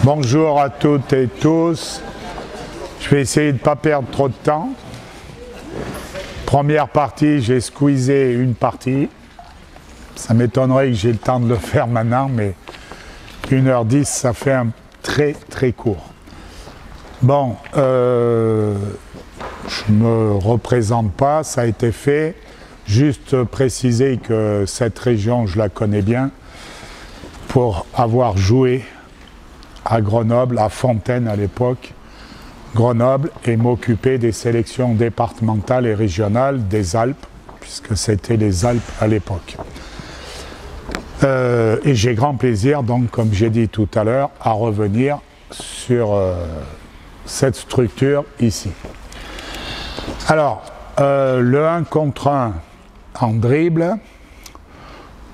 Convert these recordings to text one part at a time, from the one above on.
Bonjour à toutes et tous. Je vais essayer de ne pas perdre trop de temps. Première partie, j'ai squeezé une partie. Ça m'étonnerait que j'ai le temps de le faire maintenant, mais 1h10, ça fait un très court. Bon, je ne me représente pas, ça a été fait. Juste préciser que cette région, je la connais bien, pour avoir joué à Grenoble, à Fontaine à l'époque, Grenoble, et m'occuper des sélections départementales et régionales des Alpes, puisque c'était les Alpes à l'époque. Et j'ai grand plaisir, donc, comme j'ai dit tout à l'heure, à revenir sur cette structure ici. Alors, le 1 contre 1 en dribble,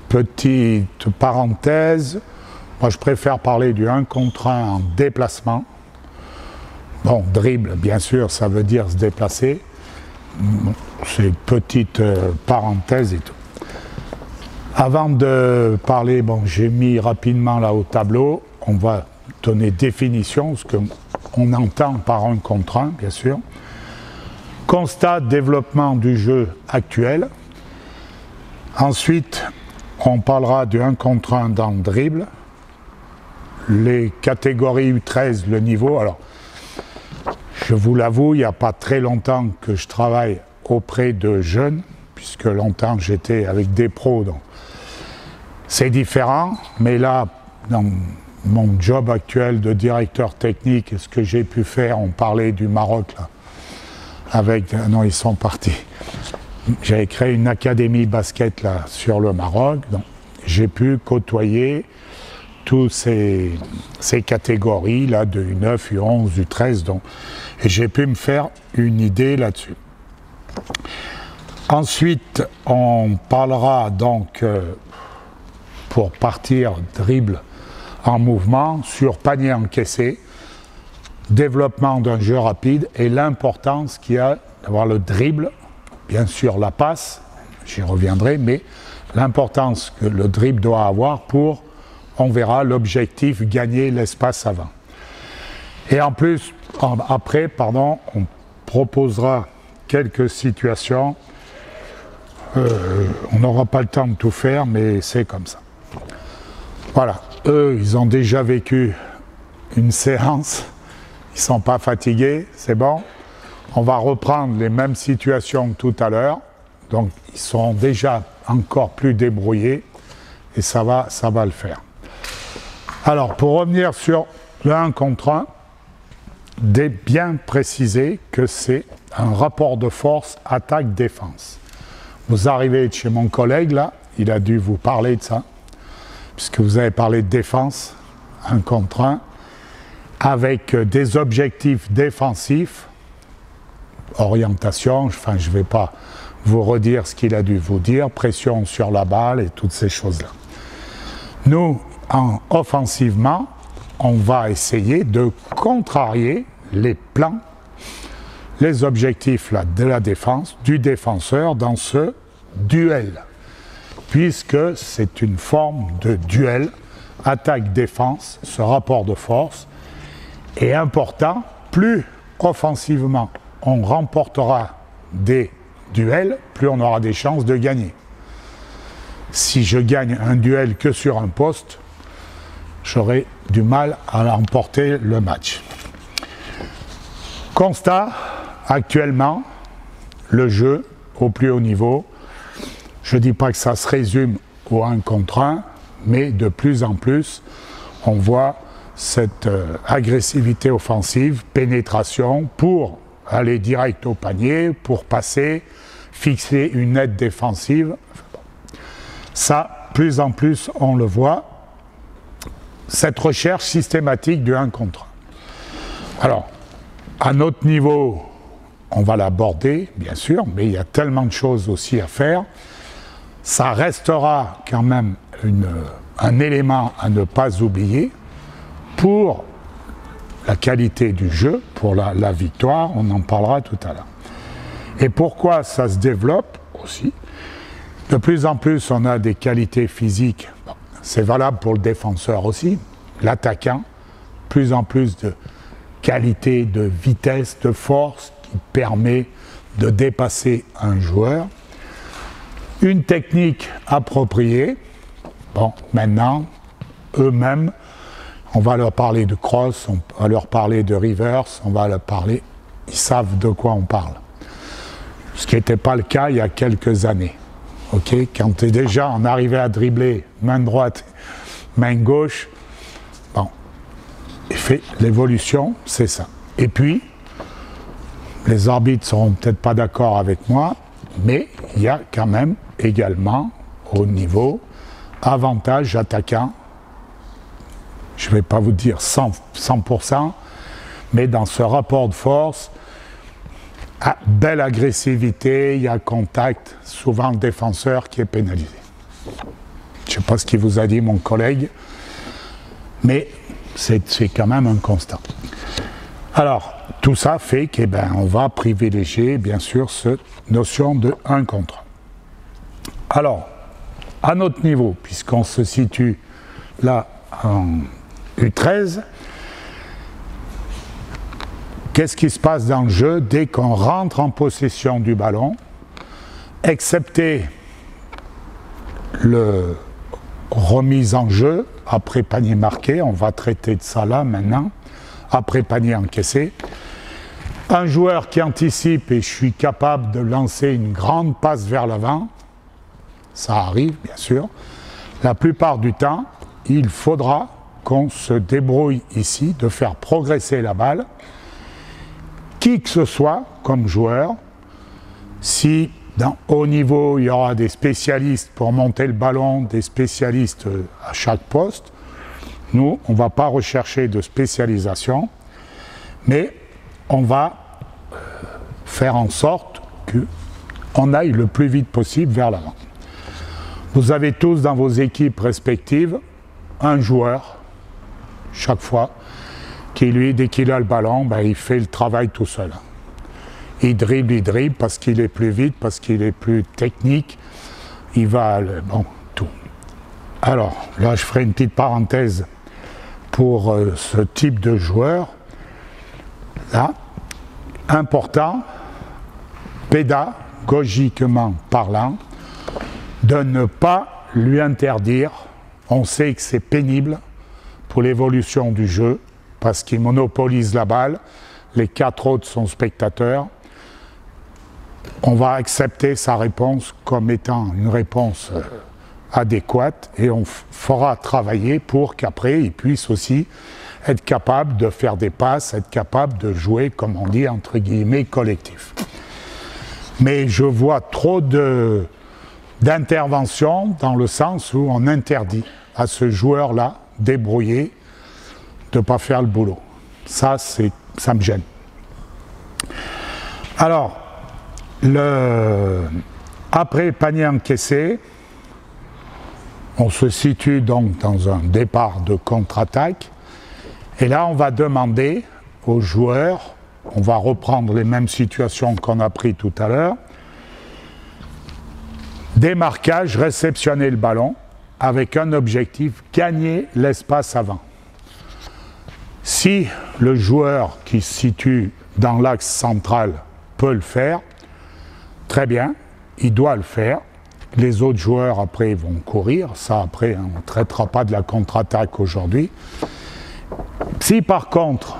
petite parenthèse, moi je préfère parler du 1 contre 1 en déplacement. Bon, dribble, bien sûr, ça veut dire se déplacer. Bon, c'est une petite parenthèse et tout. Avant de parler, bon, j'ai mis rapidement là au tableau, on va donner définition, ce qu'on entend par 1 contre 1, bien sûr. Constat de développement du jeu actuel. Ensuite, on parlera du 1 contre 1 dans le dribble. Les catégories U13, le niveau. Alors, je vous l'avoue, il n'y a pas très longtemps que je travaille auprès de jeunes, puisque longtemps j'étais avec des pros. Donc c'est différent, mais là, dans mon job actuel de directeur technique, ce que j'ai pu faire, on parlait du Maroc, là, avec... Non, ils sont partis. J'avais créé une académie basket là, sur le Maroc, donc j'ai pu côtoyer toutes ces catégories là, de U9, U11, U13, donc, et j'ai pu me faire une idée là-dessus. Ensuite, on parlera donc, pour partir dribble en mouvement, sur panier encaissé, développement d'un jeu rapide et l'importance qu'il y a d'avoir le dribble, bien sûr la passe, j'y reviendrai, mais l'importance que le dribble doit avoir pour, on verra, l'objectif, gagner l'espace avant. Et en plus, après, pardon, on proposera quelques situations. On n'aura pas le temps de tout faire, mais c'est comme ça. Voilà, eux, ils ont déjà vécu une séance, ils ne sont pas fatigués, c'est bon. On va reprendre les mêmes situations que tout à l'heure, donc ils sont déjà encore plus débrouillés et ça va le faire. Alors, pour revenir sur le 1 contre 1, bien préciser que c'est un rapport de force attaque-défense. Vous arrivez de chez mon collègue, là, il a dû vous parler de ça, puisque vous avez parlé de défense, 1 contre 1, avec des objectifs défensifs, orientation, enfin je ne vais pas vous redire ce qu'il a dû vous dire, pression sur la balle et toutes ces choses-là. Nous, offensivement, on va essayer de contrarier les plans, les objectifs là, de la défense, du défenseur dans ce duel, puisque c'est une forme de duel, attaque-défense, ce rapport de force est important. Plus offensivement on remportera des duels, plus on aura des chances de gagner. Si je gagne un duel que sur un poste, j'aurai du mal à remporter le match. Constat, actuellement, le jeu au plus haut niveau, je ne dis pas que ça se résume au 1 contre 1, mais de plus en plus, on voit cette agressivité offensive, pénétration pour aller direct au panier, pour passer, fixer une aide défensive. Ça, plus en plus, on le voit, cette recherche systématique du 1 contre 1. Alors, à notre niveau, on va l'aborder, bien sûr, mais il y a tellement de choses aussi à faire. Ça restera quand même un élément à ne pas oublier pour la qualité du jeu, pour la victoire, on en parlera tout à l'heure. Et pourquoi ça se développe aussi? De plus en plus, on a des qualités physiques, bon, c'est valable pour le défenseur aussi, l'attaquant, plus en plus de qualité, de vitesse, de force qui permet de dépasser un joueur. Une technique appropriée. Bon, maintenant, eux-mêmes, on va leur parler de cross, on va leur parler de reverse, on va leur parler, ils savent de quoi on parle. Ce qui n'était pas le cas il y a quelques années. Okay, quand tu es déjà en arrivé à dribbler main droite, main gauche, bon, l'évolution, c'est ça. Et puis, les arbitres ne seront peut-être pas d'accord avec moi, mais il y a quand même également, au niveau, avantage attaquant, je ne vais pas vous dire 100%, mais dans ce rapport de force, belle agressivité, il y a contact, souvent le défenseur qui est pénalisé. Je ne sais pas ce qu'il vous a dit mon collègue, mais c'est quand même un constat. Alors, tout ça fait qu'on va privilégier bien sûr cette notion de 1 contre 1. Alors, à notre niveau, puisqu'on se situe là en U13, qu'est-ce qui se passe dans le jeu dès qu'on rentre en possession du ballon, excepté le remise en jeu après panier marqué, on va traiter de ça là maintenant, après panier encaissé. Un joueur qui anticipe et je suis capable de lancer une grande passe vers l'avant, ça arrive bien sûr, la plupart du temps, il faudra qu'on se débrouille ici de faire progresser la balle, qui que ce soit comme joueur. Si dans haut niveau il y aura des spécialistes pour monter le ballon, des spécialistes à chaque poste, nous on ne va pas rechercher de spécialisation, mais on va faire en sorte qu'on aille le plus vite possible vers l'avant. Vous avez tous dans vos équipes respectives un joueur, chaque fois, qui lui, dès qu'il a le ballon, il fait le travail tout seul. Il dribble parce qu'il est plus vite, parce qu'il est plus technique, il va, bon, tout. Alors, là je ferai une petite parenthèse pour ce type de joueur. Là, important, pédagogiquement parlant, de ne pas lui interdire, on sait que c'est pénible pour l'évolution du jeu, parce qu'il monopolise la balle, les 4 autres sont spectateurs, on va accepter sa réponse comme étant une réponse adéquate et on fera travailler pour qu'après il puisse aussi être capable de faire des passes, être capable de jouer, comme on dit, entre guillemets, collectif. Mais je vois trop d'intervention dans le sens où on interdit à ce joueur-là, débrouillé, de ne pas faire le boulot. Ça me gêne. Alors, après panier encaissé, on se situe donc dans un départ de contre-attaque. Et là, on va demander aux joueurs, on va reprendre les mêmes situations qu'on a prises tout à l'heure, démarquage, réceptionner le ballon avec un objectif, gagner l'espace avant. Si le joueur qui se situe dans l'axe central peut le faire, très bien, il doit le faire. Les autres joueurs après vont courir, ça après on ne traitera pas de la contre-attaque aujourd'hui. Si par contre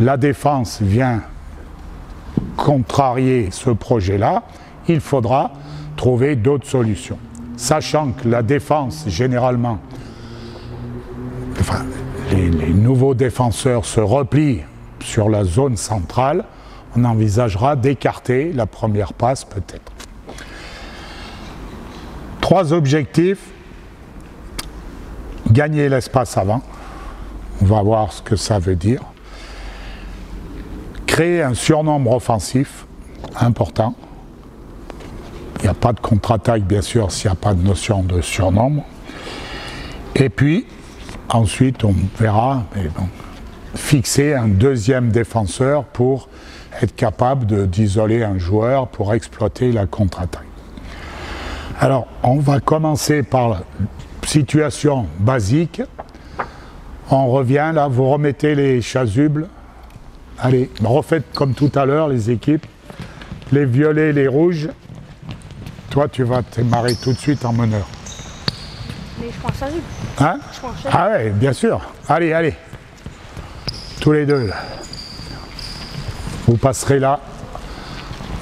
la défense vient contrarier ce projet-là, il faudra trouver d'autres solutions. Sachant que la défense, généralement, les nouveaux défenseurs se replient sur la zone centrale, on envisagera d'écarter la première passe peut-être. 3 objectifs. Gagner l'espace avant. On va voir ce que ça veut dire. Créer un surnombre offensif, important. Il n'y a pas de contre-attaque, bien sûr, s'il n'y a pas de notion de surnombre. Et puis, ensuite, on verra, mais bon, fixer un deuxième défenseur pour être capable d'isoler un joueur pour exploiter la contre-attaque. Alors, on va commencer par la situation basique. On revient là, vous remettez les chasubles. Allez, refaites comme tout à l'heure les équipes. Les violets, les rouges. Toi, tu vas démarrer tout de suite en meneur. Mais je prends chasuble. Hein? Je prends chasuble. Ah ouais, bien sûr. Allez, allez. Tous les deux là. Vous passerez là.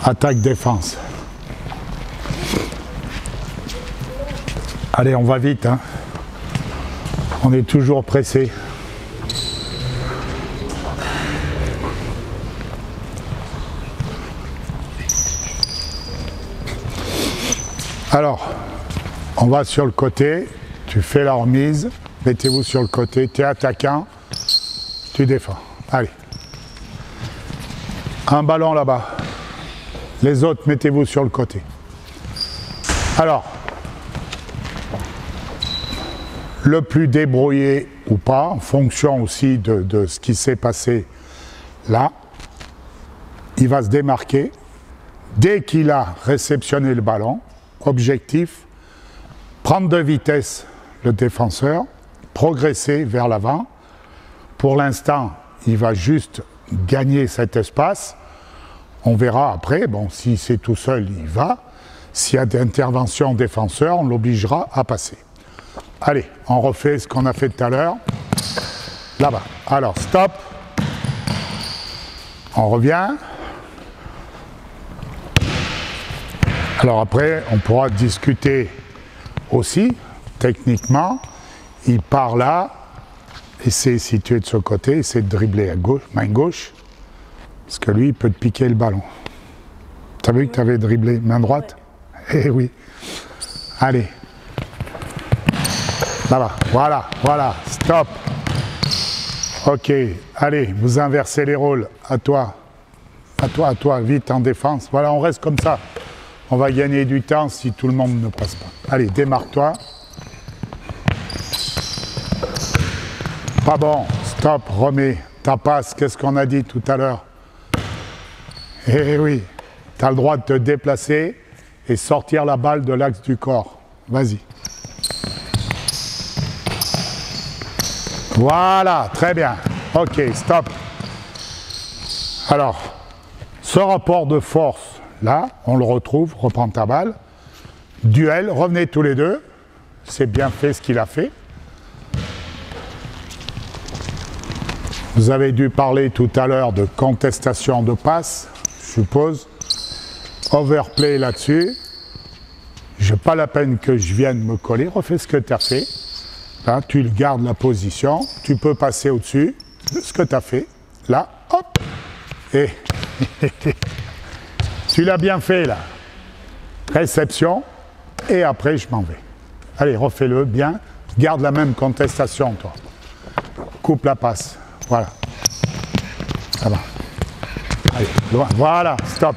Attaque-défense. Allez, on va vite, hein. On est toujours pressé. Alors, on va sur le côté, tu fais la remise, mettez-vous sur le côté, tu es attaquant, tu défends. Allez. Un ballon là-bas. Les autres, mettez-vous sur le côté. Alors, le plus débrouillé ou pas, en fonction aussi de ce qui s'est passé là, il va se démarquer. Dès qu'il a réceptionné le ballon, objectif, prendre de vitesse le défenseur, progresser vers l'avant. Pour l'instant, il va juste gagner cet espace. On verra après, bon, si c'est tout seul, il va. S'il y a d'intervention défenseur, on l'obligera à passer. Allez, on refait ce qu'on a fait tout à l'heure. Là-bas. Alors, stop. On revient. Alors après, on pourra discuter aussi, techniquement. Il part là, et c'est situé de ce côté, essaie de dribbler à gauche, main gauche, parce que lui, il peut te piquer le ballon. Tu as vu que tu avais dribblé main droite? Eh oui. Allez. Là-bas. Voilà, voilà. Stop. Ok. Allez, vous inversez les rôles. À toi. À toi, à toi. Vite en défense. Voilà, on reste comme ça. On va gagner du temps si tout le monde ne passe pas. Allez, démarque-toi. Pas bon. Stop. Remets ta passe. Qu'est-ce qu'on a dit tout à l'heure? Eh oui. Tu as le droit de te déplacer et sortir la balle de l'axe du corps. Vas-y. Voilà, très bien. Ok, stop. Alors, ce rapport de force, là, on le retrouve, reprends ta balle. Duel, revenez tous les deux. C'est bien fait ce qu'il a fait. Vous avez dû parler tout à l'heure de contestation de passe, je suppose. Overplay là-dessus. Je n'ai pas la peine que je vienne me coller. Refais ce que tu as fait. Là, tu gardes la position. Tu peux passer au-dessus de ce que tu as fait. Là, hop. Et tu l'as bien fait là. Réception. Et après, je m'en vais. Allez, refais-le bien. Garde la même contestation, toi. Coupe la passe. Voilà. Ça va. Allez, loin. Voilà, stop.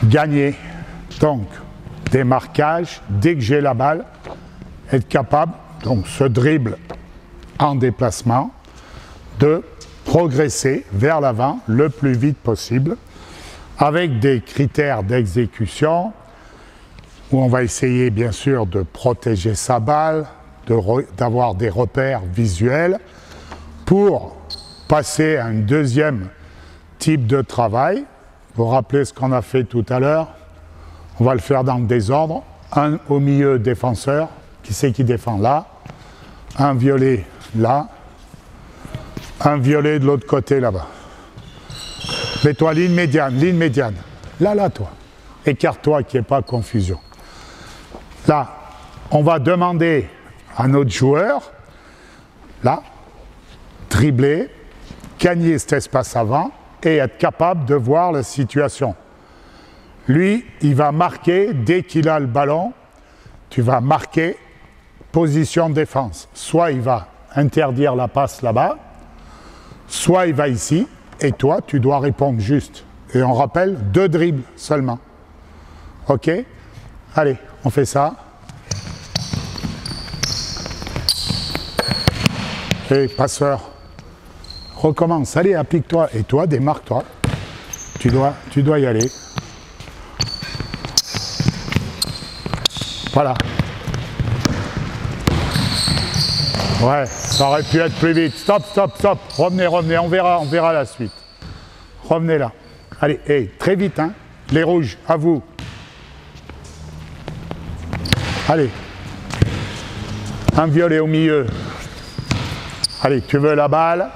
Gagner. Donc, démarquage, dès que j'ai la balle, être capable, donc ce dribble en déplacement, de progresser vers l'avant le plus vite possible, avec des critères d'exécution, où on va essayer bien sûr de protéger sa balle, d'avoir des repères visuels, pour passer à un deuxième type de travail. Vous vous rappelez ce qu'on a fait tout à l'heure? On va le faire dans le désordre. Un au milieu défenseur. Qui c'est qui défend là? Un violet là. Un violet de l'autre côté là-bas. Mets-toi ligne médiane, ligne médiane. Là, là, toi. Écarte-toi qu'il n'y ait pas confusion. Là, on va demander à notre joueur, là, dribbler, gagner cet espace avant et être capable de voir la situation. Lui, il va marquer, dès qu'il a le ballon, tu vas marquer position de défense. Soit il va interdire la passe là-bas, soit il va ici, et toi, tu dois répondre juste. Et on rappelle, 2 dribbles seulement. Ok? Allez, on fait ça. Et passeur. Recommence, allez, applique-toi. Et toi, démarque-toi. Tu dois y aller. Voilà. Ouais, ça aurait pu être plus vite. Stop, stop, stop. Revenez, revenez, on verra la suite. Revenez là. Allez, hey, très vite, hein. Les rouges, à vous. Allez. Un violet au milieu. Allez, tu veux la balle.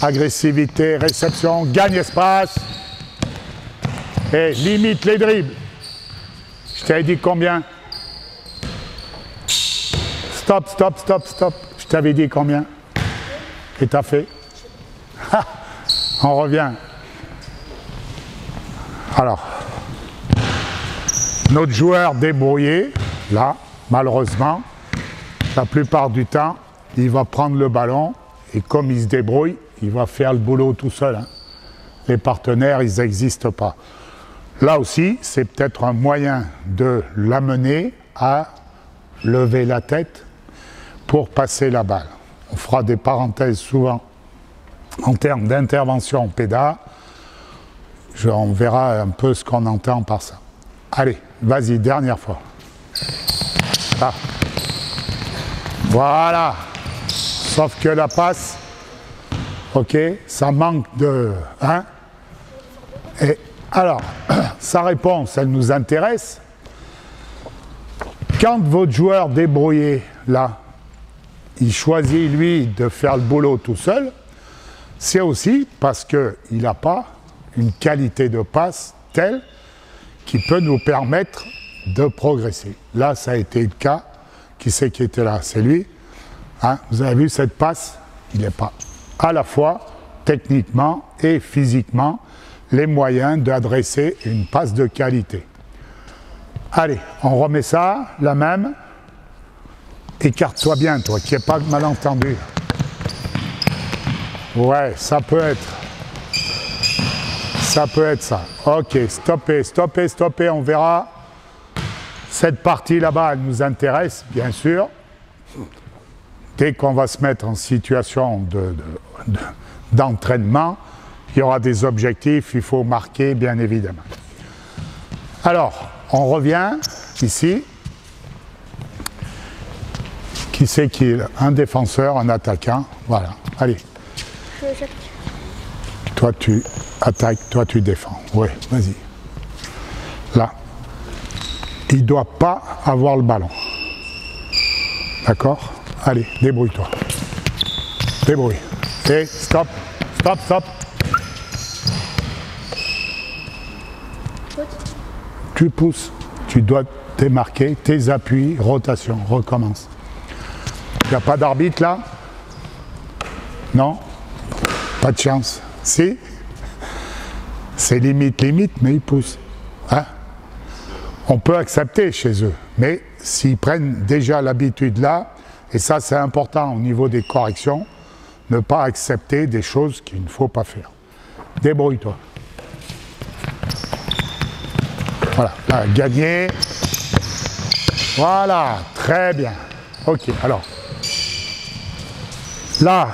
Agressivité, réception, gagne espace. Et limite les dribbles. Je t'avais dit combien? Stop, stop, stop, stop. Je t'avais dit combien? Et t'as fait? On revient. Alors, notre joueur débrouillé, là, malheureusement, la plupart du temps, il va prendre le ballon et comme il se débrouille, il va faire le boulot tout seul. Hein. Les partenaires, ils n'existent pas. Là aussi, c'est peut-être un moyen de l'amener à lever la tête pour passer la balle. On fera des parenthèses souvent en termes d'intervention en PEDA. On verra un peu ce qu'on entend par ça. Allez, vas-y, dernière fois. Là. Voilà. Sauf que la passe, ok, ça manque de... Hein? Et alors, sa réponse, elle nous intéresse. Quand votre joueur débrouillé, là, il choisit, lui, de faire le boulot tout seul, c'est aussi parce qu'il n'a pas une qualité de passe telle qui peut nous permettre de progresser. Là, ça a été le cas. Qui c'est qui était là? C'est lui. Hein? Vous avez vu cette passe? Il n'est pas à la fois techniquement et physiquement les moyens d'adresser une passe de qualité. Allez, on remet ça, la même. Écarte-toi bien, toi, qui n'es pas malentendu. Ouais, ça peut être. Ça peut être ça. Ok, stoppez, stoppez, stoppez, on verra. Cette partie là-bas, elle nous intéresse, bien sûr. Dès qu'on va se mettre en situation d'entraînement, il y aura des objectifs, il faut marquer, bien évidemment. Alors, on revient ici. Qui c'est qui est un défenseur, un attaquant? Voilà, allez. Toi, tu attaques, toi, tu défends. Oui, vas-y. Là. Il ne doit pas avoir le ballon. D'accord? Allez, débrouille-toi. Débrouille. Et stop, stop, stop. Tu pousses. Tu dois démarquer tes appuis, rotation, recommence. Il n'y a pas d'arbitre là? Non? Pas de chance. Si? C'est limite, mais ils poussent. Hein? On peut accepter chez eux, mais s'ils prennent déjà l'habitude là, et ça c'est important au niveau des corrections, ne pas accepter des choses qu'il ne faut pas faire. Débrouille-toi. Voilà, là, gagner. Voilà, très bien. Ok, alors. Là,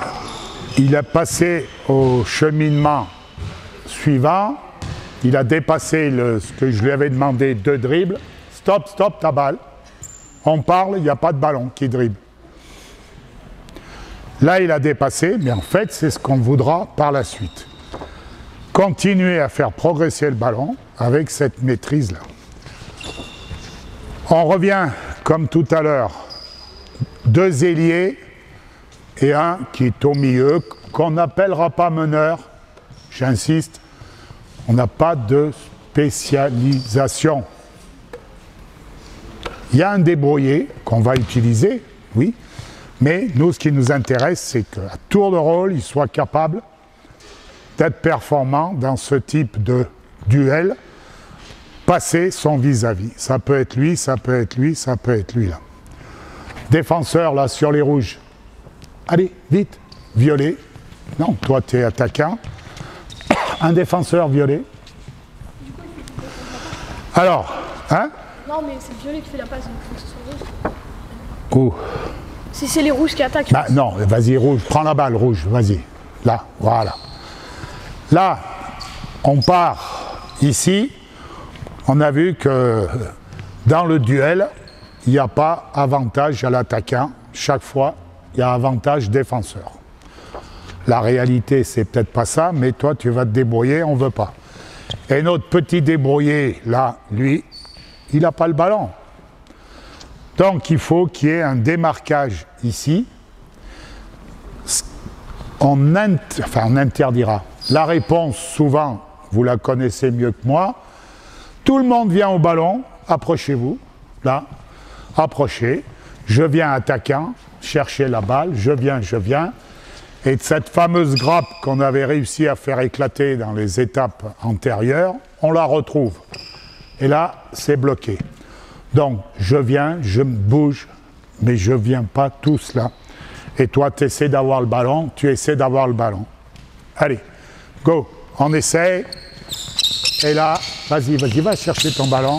il a passé au cheminement suivant. Il a dépassé ce que je lui avais demandé, 2 dribbles. Stop, stop ta balle. On parle, il n'y a pas de ballon qui dribble. Là, il a dépassé, mais en fait, c'est ce qu'on voudra par la suite. Continuer à faire progresser le ballon avec cette maîtrise-là. On revient, comme tout à l'heure, 2 ailiers et un qui est au milieu, qu'on n'appellera pas meneur. J'insiste. On n'a pas de spécialisation. Il y a un débrouillé qu'on va utiliser, oui, mais nous, ce qui nous intéresse, c'est qu'à tour de rôle, il soit capable d'être performant dans ce type de duel, passer son vis-à-vis. Ça peut être lui, ça peut être lui, ça peut être lui, là. Défenseur, là, sur les rouges. Allez, vite, violet. Non, toi, tu es attaquant. Un défenseur violet. Alors, hein? Non, mais c'est le violet qui fait la passe, donc il faut que ce soit rouge. Où? Si c'est les rouges qui attaquent. Bah, non, vas-y, rouge. Prends la balle, rouge, vas-y. Là, voilà. Là, on part ici. On a vu que dans le duel, il n'y a pas avantage à l'attaquant. Chaque fois, il y a avantage défenseur. La réalité, c'est peut-être pas ça, mais toi, tu vas te débrouiller, on ne veut pas. Et notre petit débrouillé, là, lui, il n'a pas le ballon. Donc, il faut qu'il y ait un démarquage ici. On interdira. La réponse, souvent, vous la connaissez mieux que moi. Tout le monde vient au ballon, approchez-vous, là, approchez. Je viens attaquant, chercher la balle, je viens. Et de cette fameuse grappe qu'on avait réussi à faire éclater dans les étapes antérieures, on la retrouve. Et là, c'est bloqué. Donc, je viens, je me bouge, mais je ne viens pas tous là. Et toi, tu essaies d'avoir le ballon, tu essaies d'avoir le ballon. Allez, go, on essaie. Et là, vas-y, va chercher ton ballon.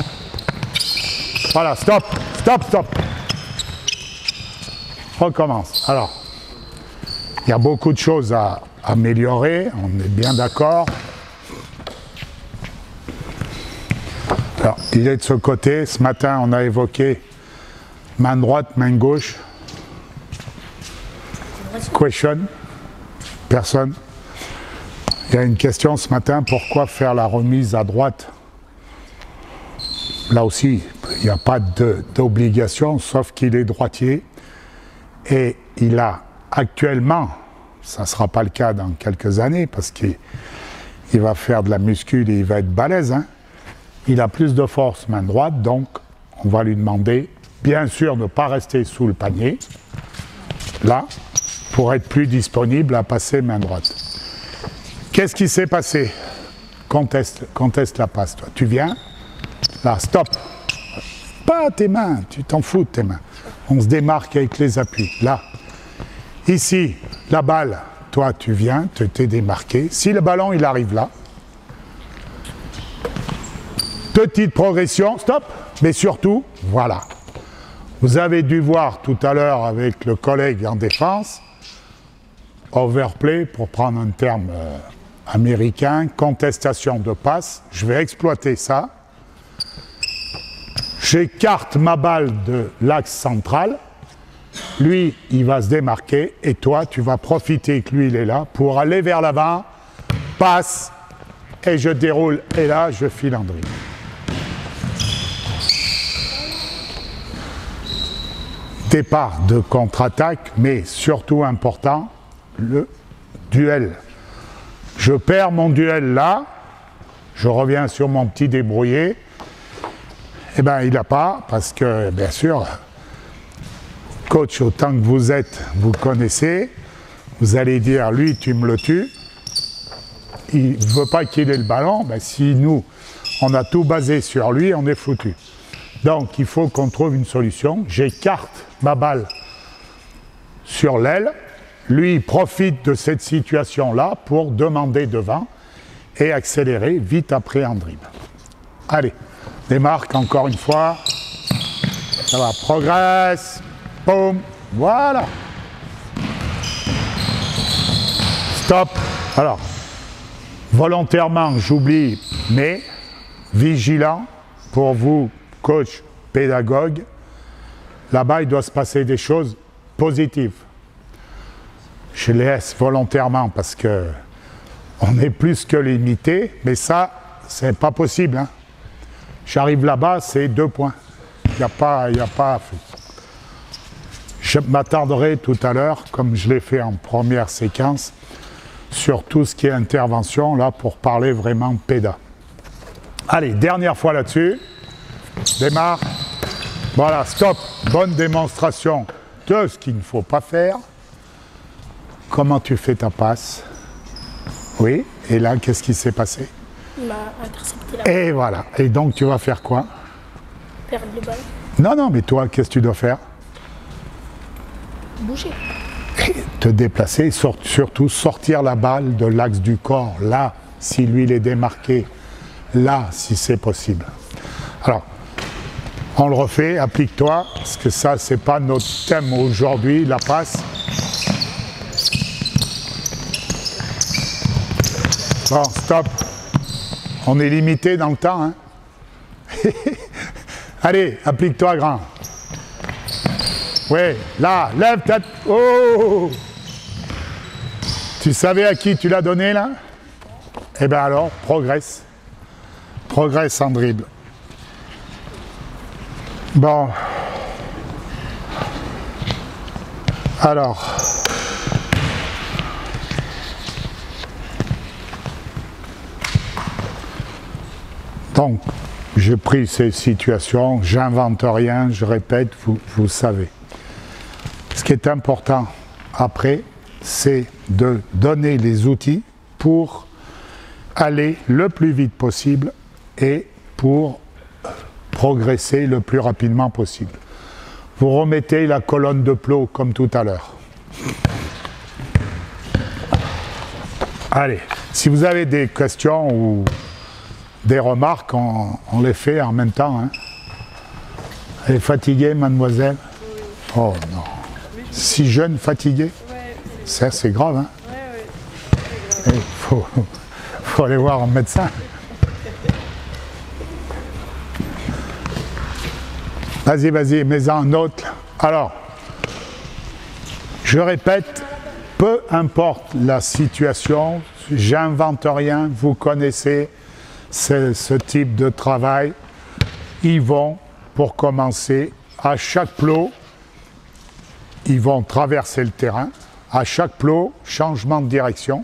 Voilà, stop. Recommence. Alors, il y a beaucoup de choses à améliorer, on est bien d'accord. Alors, il est de ce côté. Ce matin, on a évoqué main droite, main gauche. Question? Personne? Il y a une question ce matin, pourquoi faire la remise à droite? Là aussi, il n'y a pas d'obligation, sauf qu'il est droitier. Et il a actuellement, ça ne sera pas le cas dans quelques années, parce qu'il va faire de la muscu et il va être balèze, hein. Il a plus de force main droite, donc on va lui demander, bien sûr, de ne pas rester sous le panier, là, pour être plus disponible à passer main droite. Qu'est-ce qui s'est passé? Conteste la passe, toi. Tu viens, là, stop. Pas tes mains, tu t'en fous de tes mains. On se démarque avec les appuis, là. Ici, la balle, toi, tu viens, tu t'es démarqué. Si le ballon, il arrive là, petite progression, stop, mais surtout, voilà. Vous avez dû voir tout à l'heure avec le collègue en défense, overplay, pour prendre un terme américain, contestation de passe. Je vais exploiter ça. J'écarte ma balle de l'axe central. Lui, il va se démarquer et toi, tu vas profiter que lui, il est là pour aller vers l'avant, passe, et je déroule. Et là, je file en dribble. Départ de contre-attaque, mais surtout important, le duel. Je perds mon duel là, je reviens sur mon petit débrouillé. Eh bien, il n'a pas, parce que, bien sûr, coach, autant que vous êtes, vous connaissez, vous allez dire, lui, tu me le tues. Il ne veut pas qu'il ait le ballon, ben, si nous, on a tout basé sur lui, on est foutu. Donc, il faut qu'on trouve une solution. J'écarte ma balle sur l'aile. Lui, il profite de cette situation-là pour demander devant et accélérer vite après en dribble. Allez, démarque encore une fois. Ça va, progresse. Boum, voilà. Stop. Alors, volontairement, j'oublie, mais vigilant pour vous, coach, pédagogue, là-bas, il doit se passer des choses positives. Je laisse volontairement parce que on est plus que limité, mais ça, c'est pas possible, hein. J'arrive là-bas, c'est 2 points. Il n'y a pas à faire. Je m'attarderai tout à l'heure, comme je l'ai fait en première séquence, sur tout ce qui est intervention, là, pour parler vraiment péda. Allez, dernière fois là-dessus. Démarre. Voilà, stop. Bonne démonstration de ce qu'il ne faut pas faire. Comment tu fais ta passe? Oui, et là, qu'est-ce qui s'est passé? Il m'a intercepté là. Et voilà. Et donc, tu vas faire quoi? Perdre le ballon. Non, mais toi, qu'est-ce que tu dois faire? Bouger. Et te déplacer, surtout sortir la balle de l'axe du corps. Là, si lui, il est démarqué. Là, si c'est possible. Alors, on le refait, applique-toi, parce que ça, c'est pas notre thème aujourd'hui, la passe. Bon, stop. On est limité dans le temps, hein. Allez, applique-toi, grand. Oui, là, lève ta... Oh! Tu savais à qui tu l'as donné, là? Eh bien alors, progresse. Progresse en dribble. Bon. Alors. Donc, j'ai pris ces situations, j'invente rien, je répète, vous savez. Ce qui est important après, c'est de donner les outils pour aller le plus vite possible et pour progresser le plus rapidement possible. Vous remettez la colonne de plot comme tout à l'heure. Allez, si vous avez des questions ou des remarques, on les fait en même temps. Hein. Elle est fatiguée, mademoiselle? Oh non. Si jeune, fatiguée? Ça, c'est grave. Hein. Il faut aller voir un médecin. Vas-y, vas-y, mets-en un autre. Alors, je répète, peu importe la situation, j'invente rien, vous connaissez ce type de travail. Ils vont, pour commencer, à chaque plot, ils vont traverser le terrain. À chaque plot, changement de direction.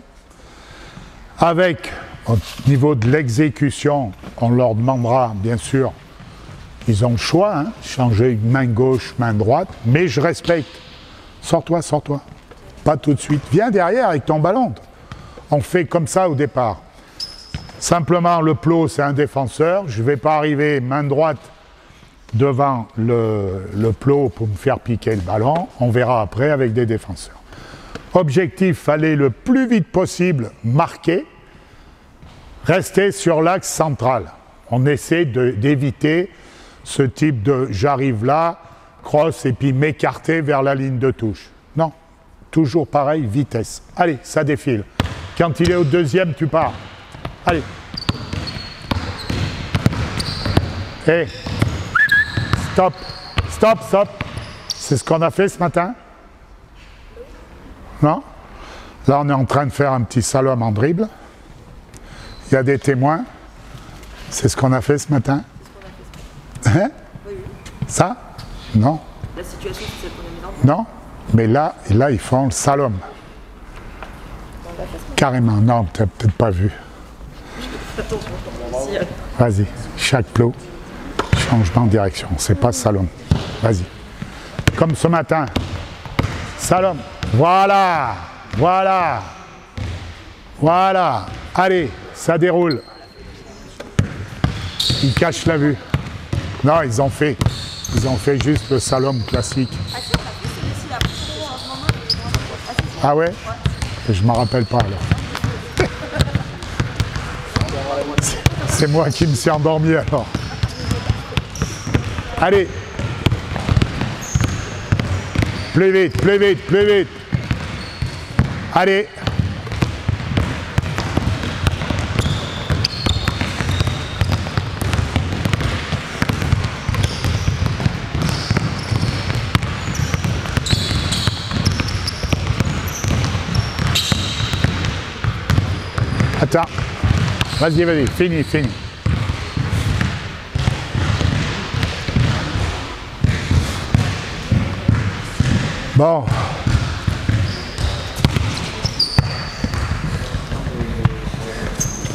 Avec, au niveau de l'exécution, on leur demandera, bien sûr, ils ont le choix, hein, changer main gauche, main droite, mais je respecte. Sors-toi, sors-toi. Pas tout de suite. Viens derrière avec ton ballon. On fait comme ça au départ. Simplement, le plot, c'est un défenseur. Je ne vais pas arriver main droite devant le plot pour me faire piquer le ballon. On verra après avec des défenseurs. Objectif, aller le plus vite possible marquer. Rester sur l'axe central. On essaie d'éviter ce type de j'arrive là, cross et puis m'écarter vers la ligne de touche. Non, toujours pareil, vitesse. Allez, ça défile. Quand il est au deuxième, tu pars. Allez. Et stop, stop, stop. C'est ce qu'on a fait ce matin? Non? Là, on est en train de faire un petit slalom en dribble. Il y a des témoins. C'est ce qu'on a fait ce matin? Hein? Oui, oui. Ça? Non. La situation, c'est celle qu'on a mis dans. Non, mais là, ils font le slalom. Carrément, non, tu n'as peut-être pas vu. Vas-y, chaque plot, changement de direction, c'est pas slalom. Vas-y. Comme ce matin. Slalom. Voilà, voilà, voilà. Allez, ça déroule. Ils cachent la vue. Non, ils ont fait juste le slalom classique. Ah ouais? Je ne m'en rappelle pas alors. C'est moi qui me suis endormi alors. Allez. Plus vite, plus vite, plus vite. Allez. Attends. Vas-y, vas-y, fini, fini. Bon.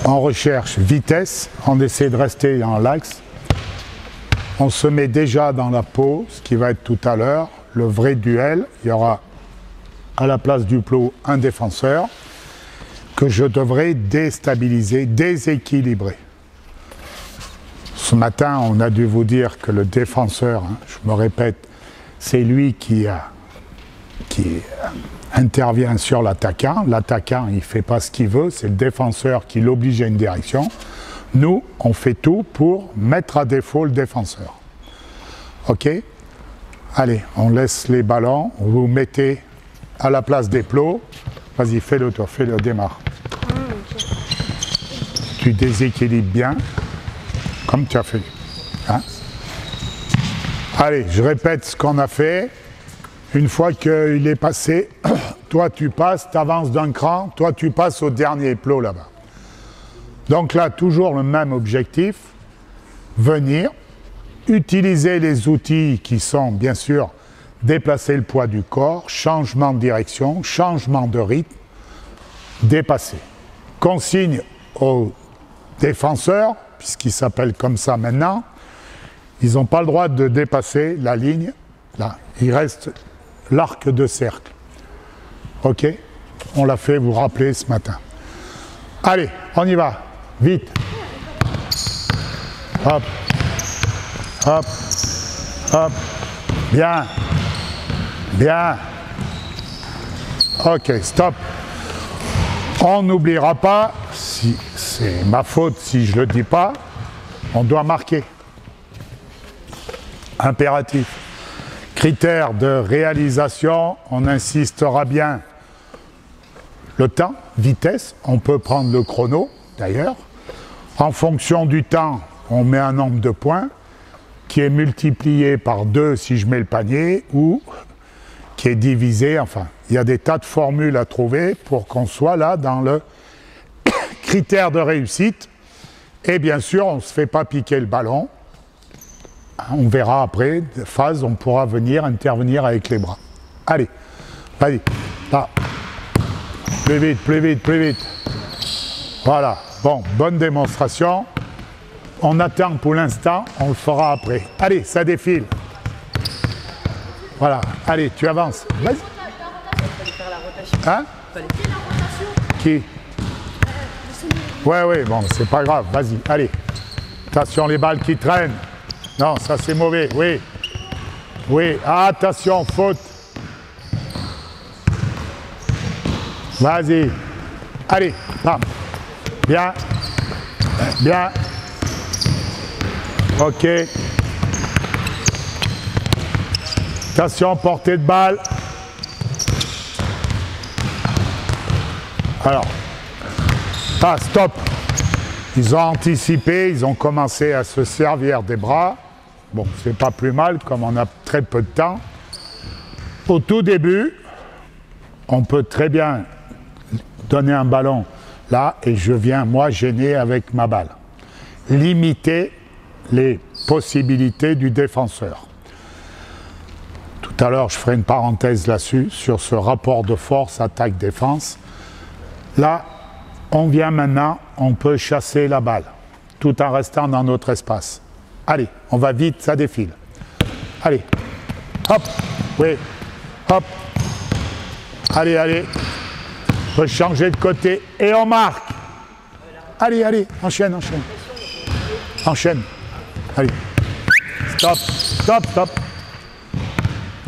On recherche vitesse, on essaie de rester dans l'axe. On se met déjà dans la peau, ce qui va être tout à l'heure, le vrai duel. Il y aura à la place du plot un défenseur que je devrais déstabiliser, déséquilibrer. Ce matin, on a dû vous dire que le défenseur, hein, je me répète, c'est lui qui intervient sur l'attaquant. L'attaquant, il ne fait pas ce qu'il veut, c'est le défenseur qui l'oblige à une direction. Nous, on fait tout pour mettre à défaut le défenseur. OK? Allez, on laisse les ballons, vous mettez à la place des plots. Vas-y, fais-le toi, fais-le, démarre. Okay. Tu déséquilibres bien, comme tu as fait. Hein? Allez, je répète ce qu'on a fait. Une fois qu'il est passé, toi tu passes, tu avances d'un cran, toi tu passes au dernier plot là-bas. Donc là, toujours le même objectif, venir, utiliser les outils qui sont bien sûr déplacer le poids du corps, changement de direction, changement de rythme, dépasser. Consigne aux défenseurs, puisqu'ils s'appellent comme ça maintenant, ils n'ont pas le droit de dépasser la ligne, là, il reste l'arc de cercle. Ok? On l'a fait, vous vous rappelez, ce matin. Allez, on y va, vite. Hop, hop, hop, bien, bien. Ok, stop. On n'oubliera pas, si c'est ma faute si je ne le dis pas, on doit marquer. Impératif. Critère de réalisation, on insistera bien. Le temps, vitesse, on peut prendre le chrono d'ailleurs. En fonction du temps, on met un nombre de points qui est multiplié par 2 si je mets le panier ou qui est divisé, enfin, il y a des tas de formules à trouver pour qu'on soit là dans le critère de réussite. Et bien sûr, on ne se fait pas piquer le ballon. On verra après, phase, on pourra venir intervenir avec les bras. Allez, vas-y, là. Plus vite, plus vite, plus vite. Voilà, bon, bonne démonstration. On attend pour l'instant, on le fera après. Allez, ça défile. Voilà, allez, tu avances. Vas-y. Hein? Qui? Ouais, bon, c'est pas grave, vas-y, allez. Attention, les balles qui traînent. Non, ça c'est mauvais, oui. Oui, attention, faute. Vas-y. Allez, bam. Bien. Bien. Ok. Attention, portée de balle. Alors. Ah, stop. Ils ont anticipé, ils ont commencé à se servir des bras. Bon, c'est pas plus mal, comme on a très peu de temps. Au tout début, on peut très bien donner un ballon là, et je viens, moi, gêner avec ma balle. Limiter les possibilités du défenseur. Tout à l'heure, je ferai une parenthèse là-dessus, sur ce rapport de force, attaque-défense. Là, on vient maintenant, on peut chasser la balle, tout en restant dans notre espace. Allez, on va vite, ça défile. Allez, hop, oui, hop. Allez, allez. On peut changer de côté et on marque. Allez, allez, enchaîne, enchaîne. Enchaîne. Allez. Stop, stop, stop.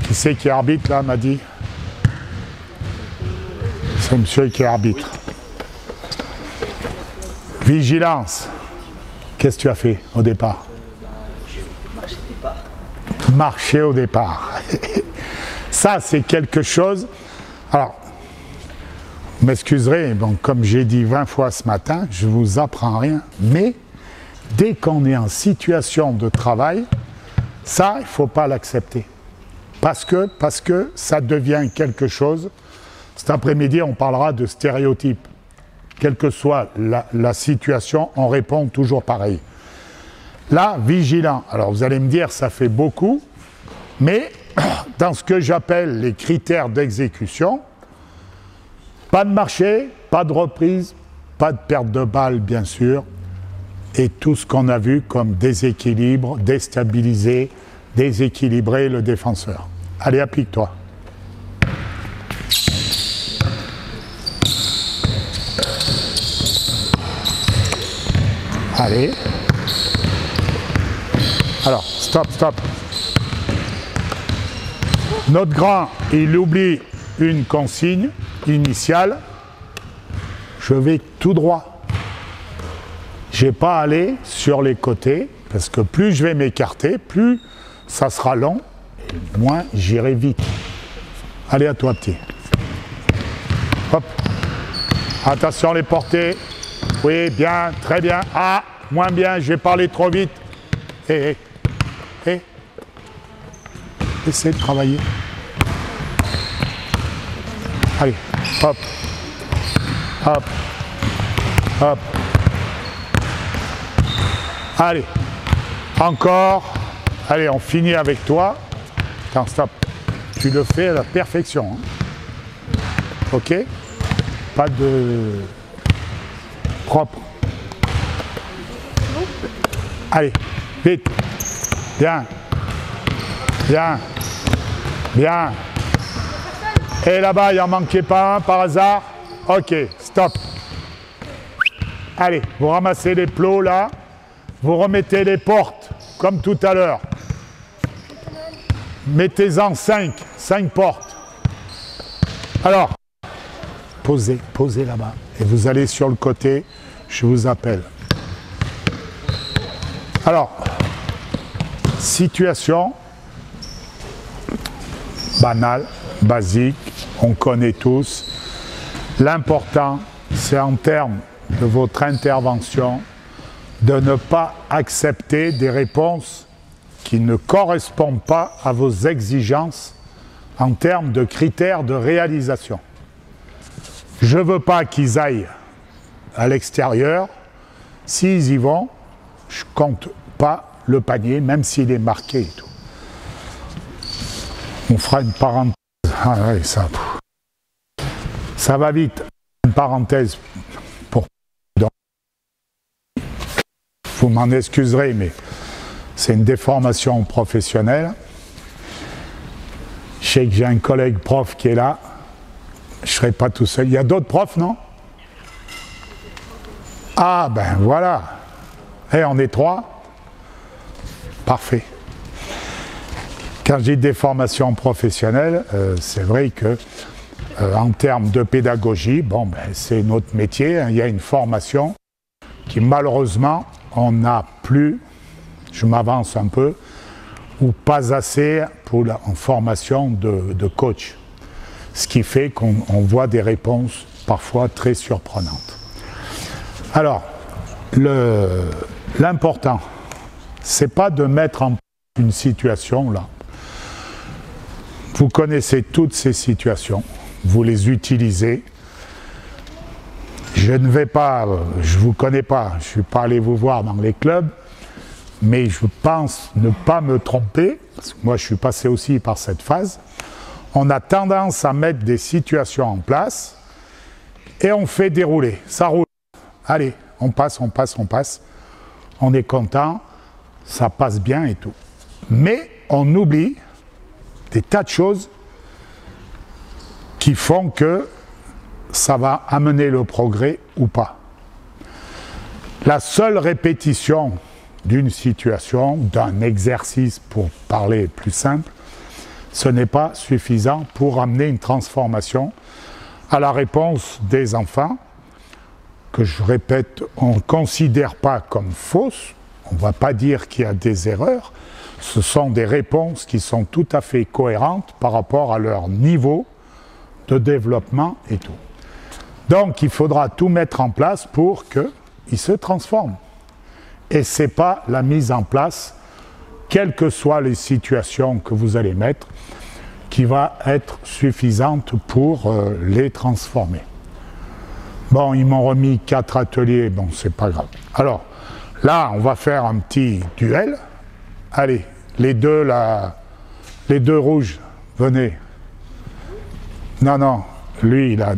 Qui c'est qui arbitre là, m'a dit? C'est monsieur qui arbitre. Vigilance. Qu'est-ce que tu as fait au départ? Marcher au départ. Ça, c'est quelque chose. Alors, vous m'excuserez, bon, comme j'ai dit 20 fois ce matin, je ne vous apprends rien, mais dès qu'on est en situation de travail, ça, il ne faut pas l'accepter. Parce que ça devient quelque chose. Cet après-midi, on parlera de stéréotypes. Quelle que soit la situation, on répond toujours pareil. Là, vigilant. Alors vous allez me dire, ça fait beaucoup, mais dans ce que j'appelle les critères d'exécution, pas de marché, pas de reprise, pas de perte de balle, bien sûr, et tout ce qu'on a vu comme déséquilibre, déstabiliser, déséquilibrer le défenseur. Allez, applique-toi. Allez. Alors, stop, stop. Notre grand, il oublie une consigne initiale. Je vais tout droit. Je n'ai pas à aller sur les côtés, parce que plus je vais m'écarter, plus ça sera long, et moins j'irai vite. Allez, à toi, petit. Hop. Attention les portées. Oui, bien, très bien. Ah, moins bien, j'ai parlé trop vite. Essayez de travailler. Allez, hop, hop, hop. Allez, encore. Allez, on finit avec toi. Attends, stop. Tu le fais à la perfection. Hein. Ok? Pas de... Propre. Allez, vite. Bien. Bien. Bien. Et là-bas, il n'en manquait pas un par hasard. Ok, stop. Allez, vous ramassez les plots là. Vous remettez les portes, comme tout à l'heure. Mettez-en 5 portes. Alors, posez là-bas. Et vous allez sur le côté, je vous appelle. Alors, situation banale, basique, on connaît tous. L'important, c'est en termes de votre intervention, de ne pas accepter des réponses qui ne correspondent pas à vos exigences en termes de critères de réalisation. Je ne veux pas qu'ils aillent à l'extérieur. S'ils y vont, je ne compte pas le panier, même s'il est marqué et tout. On fera une parenthèse. Ah oui, ça va vite. Une parenthèse pour... Vous m'en excuserez, mais c'est une déformation professionnelle. Je sais que j'ai un collègue prof qui est là. Je ne serai pas tout seul. Il y a d'autres profs, non? Ah, ben voilà. Et on est 3. Parfait. Quand j'ai des formations professionnelles, c'est vrai que en termes de pédagogie, bon, ben, c'est notre métier. Hein. Il y a une formation qui malheureusement, on n'a plus, je m'avance un peu, ou pas assez en formation de coach. Ce qui fait qu'on voit des réponses parfois très surprenantes. Alors, l'important, c'est pas de mettre en place une situation là. Vous connaissez toutes ces situations, vous les utilisez. Je ne vais pas, je ne vous connais pas, je ne suis pas allé vous voir dans les clubs, mais je pense ne pas me tromper, parce que moi je suis passé aussi par cette phase. On a tendance à mettre des situations en place et on fait dérouler, ça roule. Allez, on passe, on passe, on passe. On est content, ça passe bien et tout. Mais on oublie des tas de choses qui font que ça va amener le progrès ou pas. La seule répétition d'une situation, d'un exercice pour parler plus simple, ce n'est pas suffisant pour amener une transformation à la réponse des enfants, que je répète, on ne considère pas comme fausses, on ne va pas dire qu'il y a des erreurs, ce sont des réponses qui sont tout à fait cohérentes par rapport à leur niveau de développement et tout. Donc il faudra tout mettre en place pour qu'ils se transforment. Et ce n'est pas la mise en place, quelles que soient les situations que vous allez mettre, qui va être suffisante pour les transformer. Bon, ils m'ont remis 4 ateliers, bon, c'est pas grave. Alors, là, on va faire un petit duel. Allez, les deux rouges, venez. Non, non, lui, il a,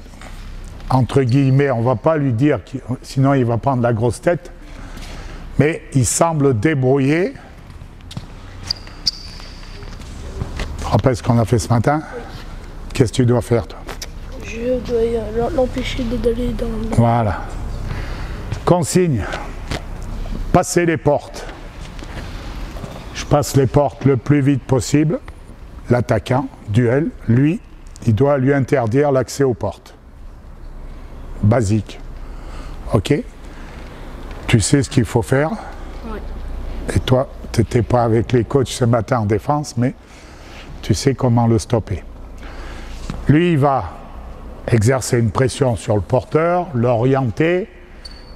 entre guillemets, on ne va pas lui dire, sinon il va prendre la grosse tête, mais il semble débrouillé. Tu te rappelles ce qu'on a fait ce matin? Qu'est-ce que tu dois faire, toi? Je dois l'empêcher d'aller dans le... Voilà. Consigne. Passez les portes. Je passe les portes le plus vite possible. L'attaquant, duel, lui, il doit lui interdire l'accès aux portes. Basique. Ok? Tu sais ce qu'il faut faire? Oui. Et toi, tu n'étais pas avec les coachs ce matin en défense, mais tu sais comment le stopper. Lui, il va exercer une pression sur le porteur, l'orienter,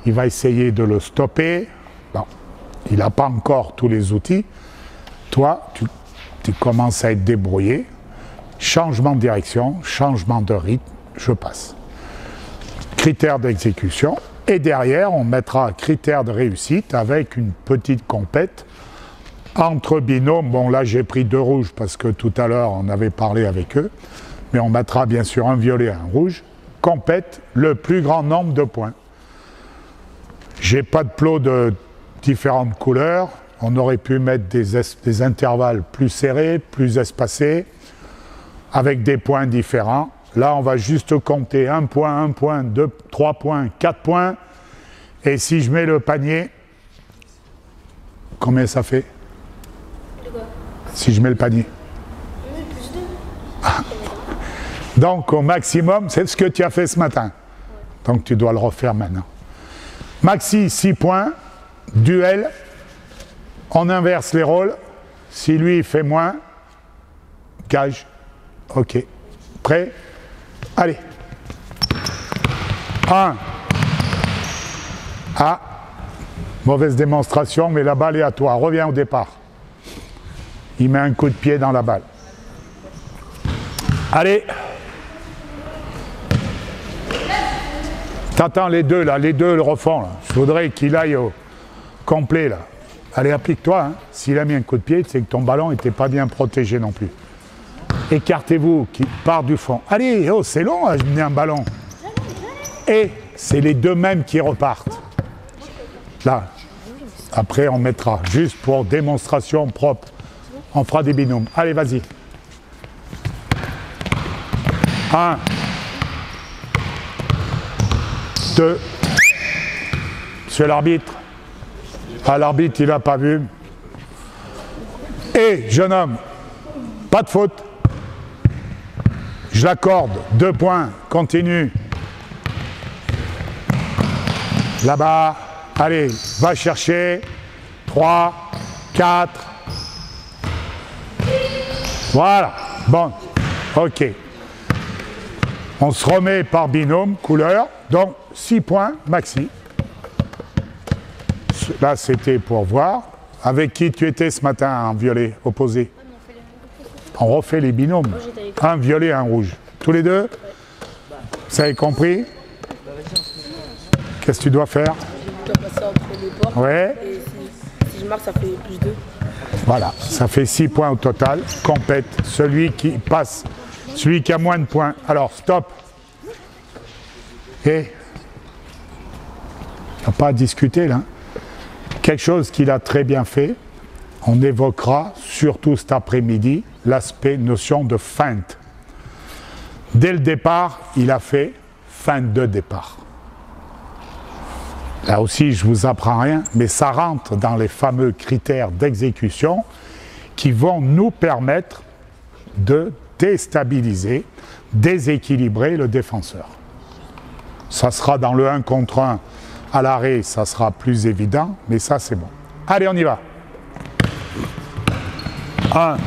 il va essayer de le stopper. Bon, il n'a pas encore tous les outils. Toi, tu commences à être débrouillé. Changement de direction, changement de rythme, je passe. Critères d'exécution. Et derrière, on mettra critères de réussite avec une petite compète entre binômes. Bon, là, j'ai pris 2 rouges parce que tout à l'heure, on avait parlé avec eux. Mais on mettra bien sûr un violet et un rouge. Compète le plus grand nombre de points. J'ai pas de plot de différentes couleurs. On aurait pu mettre des intervalles plus serrés, plus espacés, avec des points différents. Là, on va juste compter 1 point, 2, 3 points, 4 points. Et si je mets le panier, combien ça fait? Si je mets le panier. Donc, au maximum, c'est ce que tu as fait ce matin. Donc, tu dois le refaire maintenant. Maxi, 6 points. Duel. On inverse les rôles. Si lui, il fait moins, gage. OK. Prêt? Allez. 1. Ah. Mauvaise démonstration, mais la balle est à toi. Reviens au départ. Il met un coup de pied dans la balle. Allez. T'attends les deux, là. Les deux le refont, là. Je voudrais qu'il aille au complet, là. Allez, applique-toi. Hein. S'il a mis un coup de pied, c'est que ton ballon n'était pas bien protégé non plus. Écartez-vous, qui part du fond. Allez, oh, c'est long à mener un ballon. Et c'est les deux mêmes qui repartent. Là. Après, on mettra, juste pour démonstration propre, on fera des binômes. Allez, vas-y. 1, 2. Monsieur l'arbitre. Ah, l'arbitre, il n'a pas vu. Et, jeune homme, pas de faute. Je l'accorde. 2 points. Continue. Là-bas. Allez, va chercher. 3, 4. Voilà. Bon. OK. On se remet par binôme, couleur. Donc, 6 points maxi. Là, c'était pour voir. Avec qui tu étais ce matin en violet opposé? On refait les binômes. Un violet, un rouge. Tous les deux? Vous avez compris? Qu'est-ce que tu dois faire? Je dois passer entre les bords. Ouais. Et si je marque, ça fait plus 2. Voilà, ça fait 6 points au total. Compète, celui qui passe, celui qui a moins de points. Alors, stop. Et il n'y a pas à discuter là. Quelque chose qu'il a très bien fait, on évoquera surtout cet après-midi l'aspect notion de feinte. Dès le départ, il a fait feinte de départ. Là aussi, je ne vous apprends rien, mais ça rentre dans les fameux critères d'exécution qui vont nous permettre de déstabiliser, déséquilibrer le défenseur. Ça sera dans le 1 contre 1 à l'arrêt, ça sera plus évident, mais ça c'est bon. Allez, on y va. 1.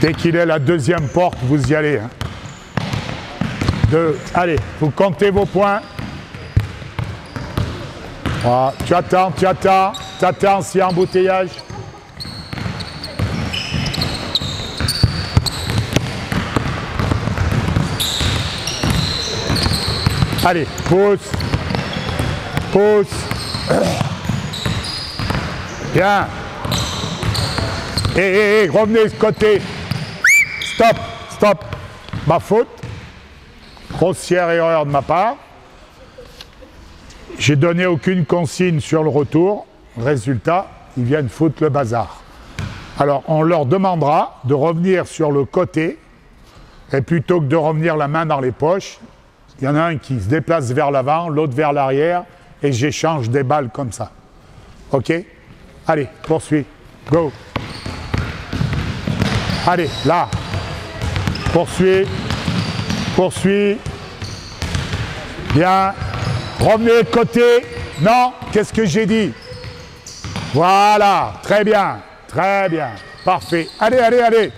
Dès qu'il est la deuxième porte, vous y allez. 2. Allez, vous comptez vos points. 3. Tu attends s'il y a embouteillage. Allez, pousse. Bien. Et revenez de ce côté. Stop. Ma faute. Grossière erreur de ma part. J'ai donné aucune consigne sur le retour. Résultat, ils viennent foutre le bazar. Alors, on leur demandera de revenir sur le côté. Et plutôt que de revenir la main dans les poches, il y en a un qui se déplace vers l'avant, l'autre vers l'arrière. Et j'échange des balles comme ça. OK? Allez, poursuis. Go. Allez, là. Poursuis. Bien. Revenez de côté. Non, qu'est-ce que j'ai dit? Voilà. Très bien. Parfait. Allez.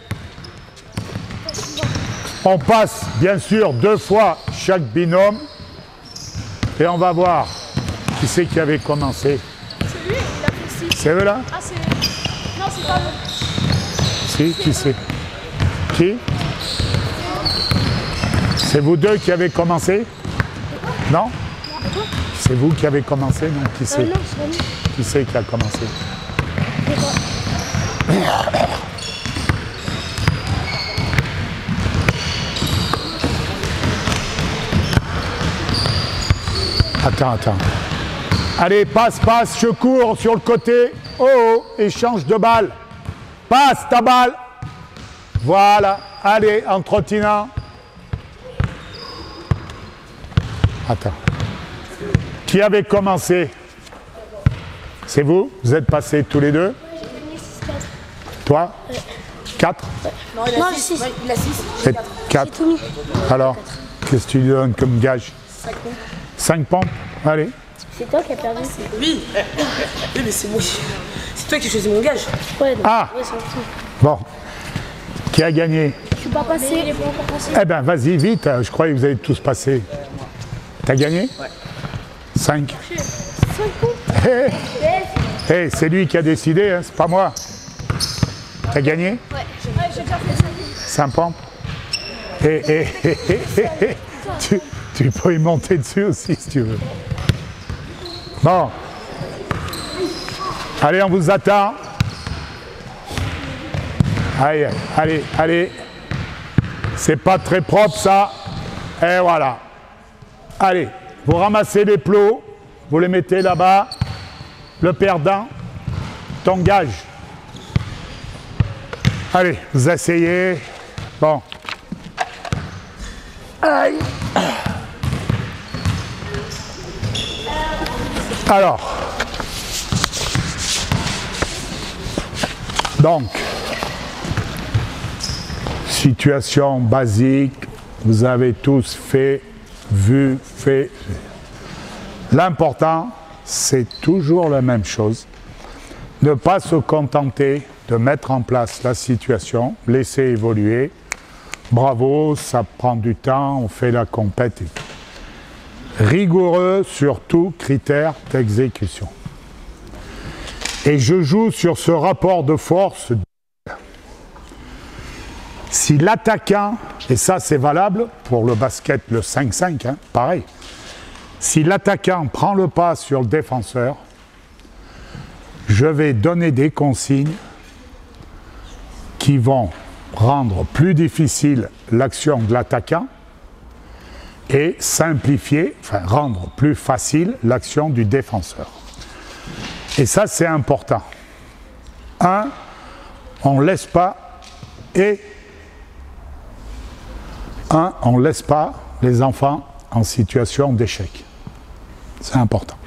On passe, bien sûr, 2 fois chaque binôme. Et on va voir. Qui c'est qui avait commencé? C'est lui, il a fait 6. C'est eux là? Ah, c'est. Non, c'est pas eux. Si, qui c'est? Qui? C'est vous deux qui avez commencé? Non? C'est vous qui avez commencé? Non, qui c'est? Non, c'est pas nous. Qui c'est qui a commencé? Attends. Allez, passe, je cours sur le côté. Oh, échange de balles. Passe ta balle. Voilà. Allez, en trottinant. Attends. Qui avait commencé? C'est vous? Vous êtes passés tous les deux? J'ai gagné 6-4. Toi? 4? Non, il a 6. Il a 6. Et 4. J'ai tout mis. Alors, qu'est-ce que tu lui donnes comme gage? 5 pompes. Allez. C'est toi qui as perdu. Oui. Oui, mais c'est moi. C'est toi qui choisis mon gage. Ouais, donc, Ah. ouais, c'est un tout. Bon. Qui a gagné? Je suis pas passé. Il est pas encore passé. Eh bien, vas-y, vite. Je croyais que vous allez tous passer. T'as gagné? Ouais. 5. 5 points. Hé, c'est lui qui a décidé, hein, c'est pas moi. T'as gagné? Ouais, j'ai déjà fait ça. 5 pompes. Tu peux y monter dessus aussi si tu veux. Bon. Allez, on vous attend. Allez. C'est pas très propre ça. Et voilà. Allez, vous ramassez les plots, vous les mettez là-bas. Le perdant, ton gage. Allez, vous essayez. Bon. Aïe. Alors. Donc. Situation basique. Vous avez tous fait, vu, fait. L'important, c'est toujours la même chose. Ne pas se contenter de mettre en place la situation, laisser évoluer. Bravo, ça prend du temps, on fait la compète. Rigoureux sur tout critère d'exécution. Et je joue sur ce rapport de force. Si l'attaquant, et ça c'est valable pour le basket, le 5-5, hein, pareil. Si l'attaquant prend le pas sur le défenseur, je vais donner des consignes qui vont rendre plus difficile l'action de l'attaquant et simplifier, enfin rendre plus facile l'action du défenseur. Et ça c'est important. On ne laisse pas les enfants en situation d'échec. C'est important.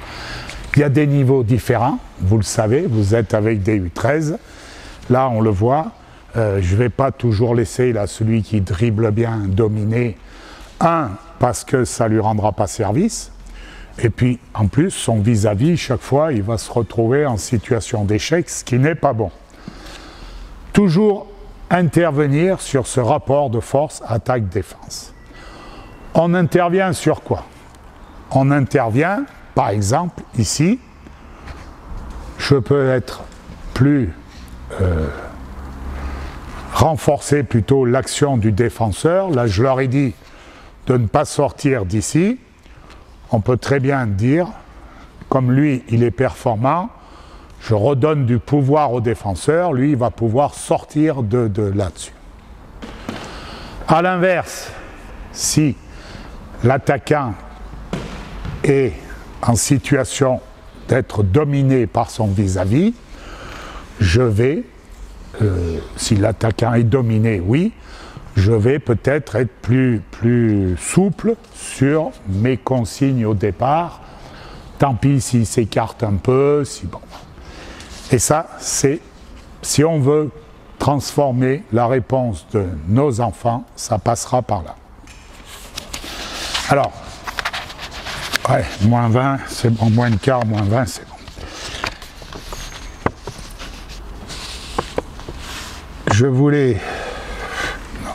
Il y a des niveaux différents, vous le savez, vous êtes avec des U13. Là, on le voit, je ne vais pas toujours laisser là, celui qui dribble bien dominer. Parce que ça ne lui rendra pas service. Et puis, en plus, son vis-à-vis, chaque fois, il va se retrouver en situation d'échec, ce qui n'est pas bon. Toujours intervenir sur ce rapport de force attaque-défense. On intervient sur quoi? On intervient, par exemple, ici, je peux être plus renforcer plutôt l'action du défenseur. Là, je leur ai dit de ne pas sortir d'ici. On peut très bien dire, comme lui, il est performant, je redonne du pouvoir au défenseur, lui, il va pouvoir sortir de là-dessus. À l'inverse, si l'attaquant est en situation d'être dominé par son vis-à-vis, je vais, si l'attaquant est dominé, oui, je vais peut-être être plus souple sur mes consignes au départ. Tant pis s'il s'écarte un peu, si bon. Et ça, c'est, si on veut transformer la réponse de nos enfants, ça passera par là. Alors, ouais, moins 20, c'est bon, moins de quart, moins 20, c'est bon. Je voulais... Non.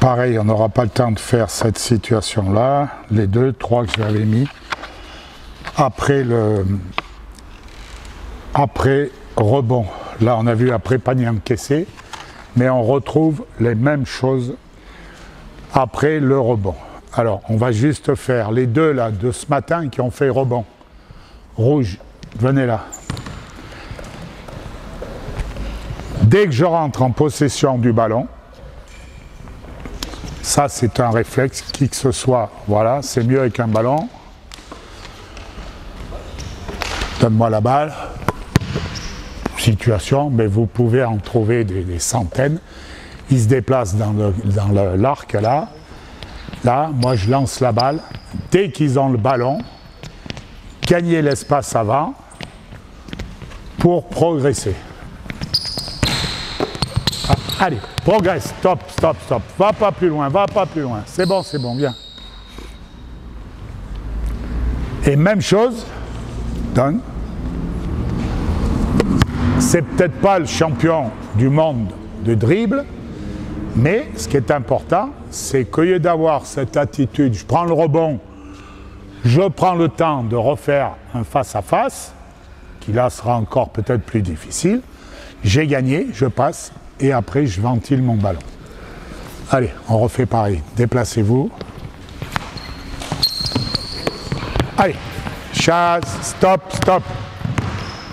Pareil, on n'aura pas le temps de faire cette situation-là, les 2, 3 que j'avais mis. Après rebond, là on a vu après panier encaissé, mais on retrouve les mêmes choses après le rebond. Alors, on va juste faire les deux là de ce matin qui ont fait rebond. Rouge, venez là. Dès que je rentre en possession du ballon, ça c'est un réflexe, qui que ce soit, voilà, c'est mieux avec un ballon. Donne-moi la balle. Situation, mais vous pouvez en trouver des centaines. Ils se déplacent dans l'arc là. Là, moi je lance la balle. Dès qu'ils ont le ballon, gagnez l'espace avant pour progresser. Ah, allez, progresse, stop, stop, stop. Va pas plus loin, va pas plus loin. C'est bon, viens. Et même chose, donne. C'est peut-être pas le champion du monde de dribble, mais ce qui est important, c'est qu'au lieu d'avoir cette attitude, je prends le rebond, je prends le temps de refaire un face-à-face, qui là sera encore peut-être plus difficile, j'ai gagné, je passe, et après je ventile mon ballon. Allez, on refait pareil, déplacez-vous. Allez, chasse, stop, stop.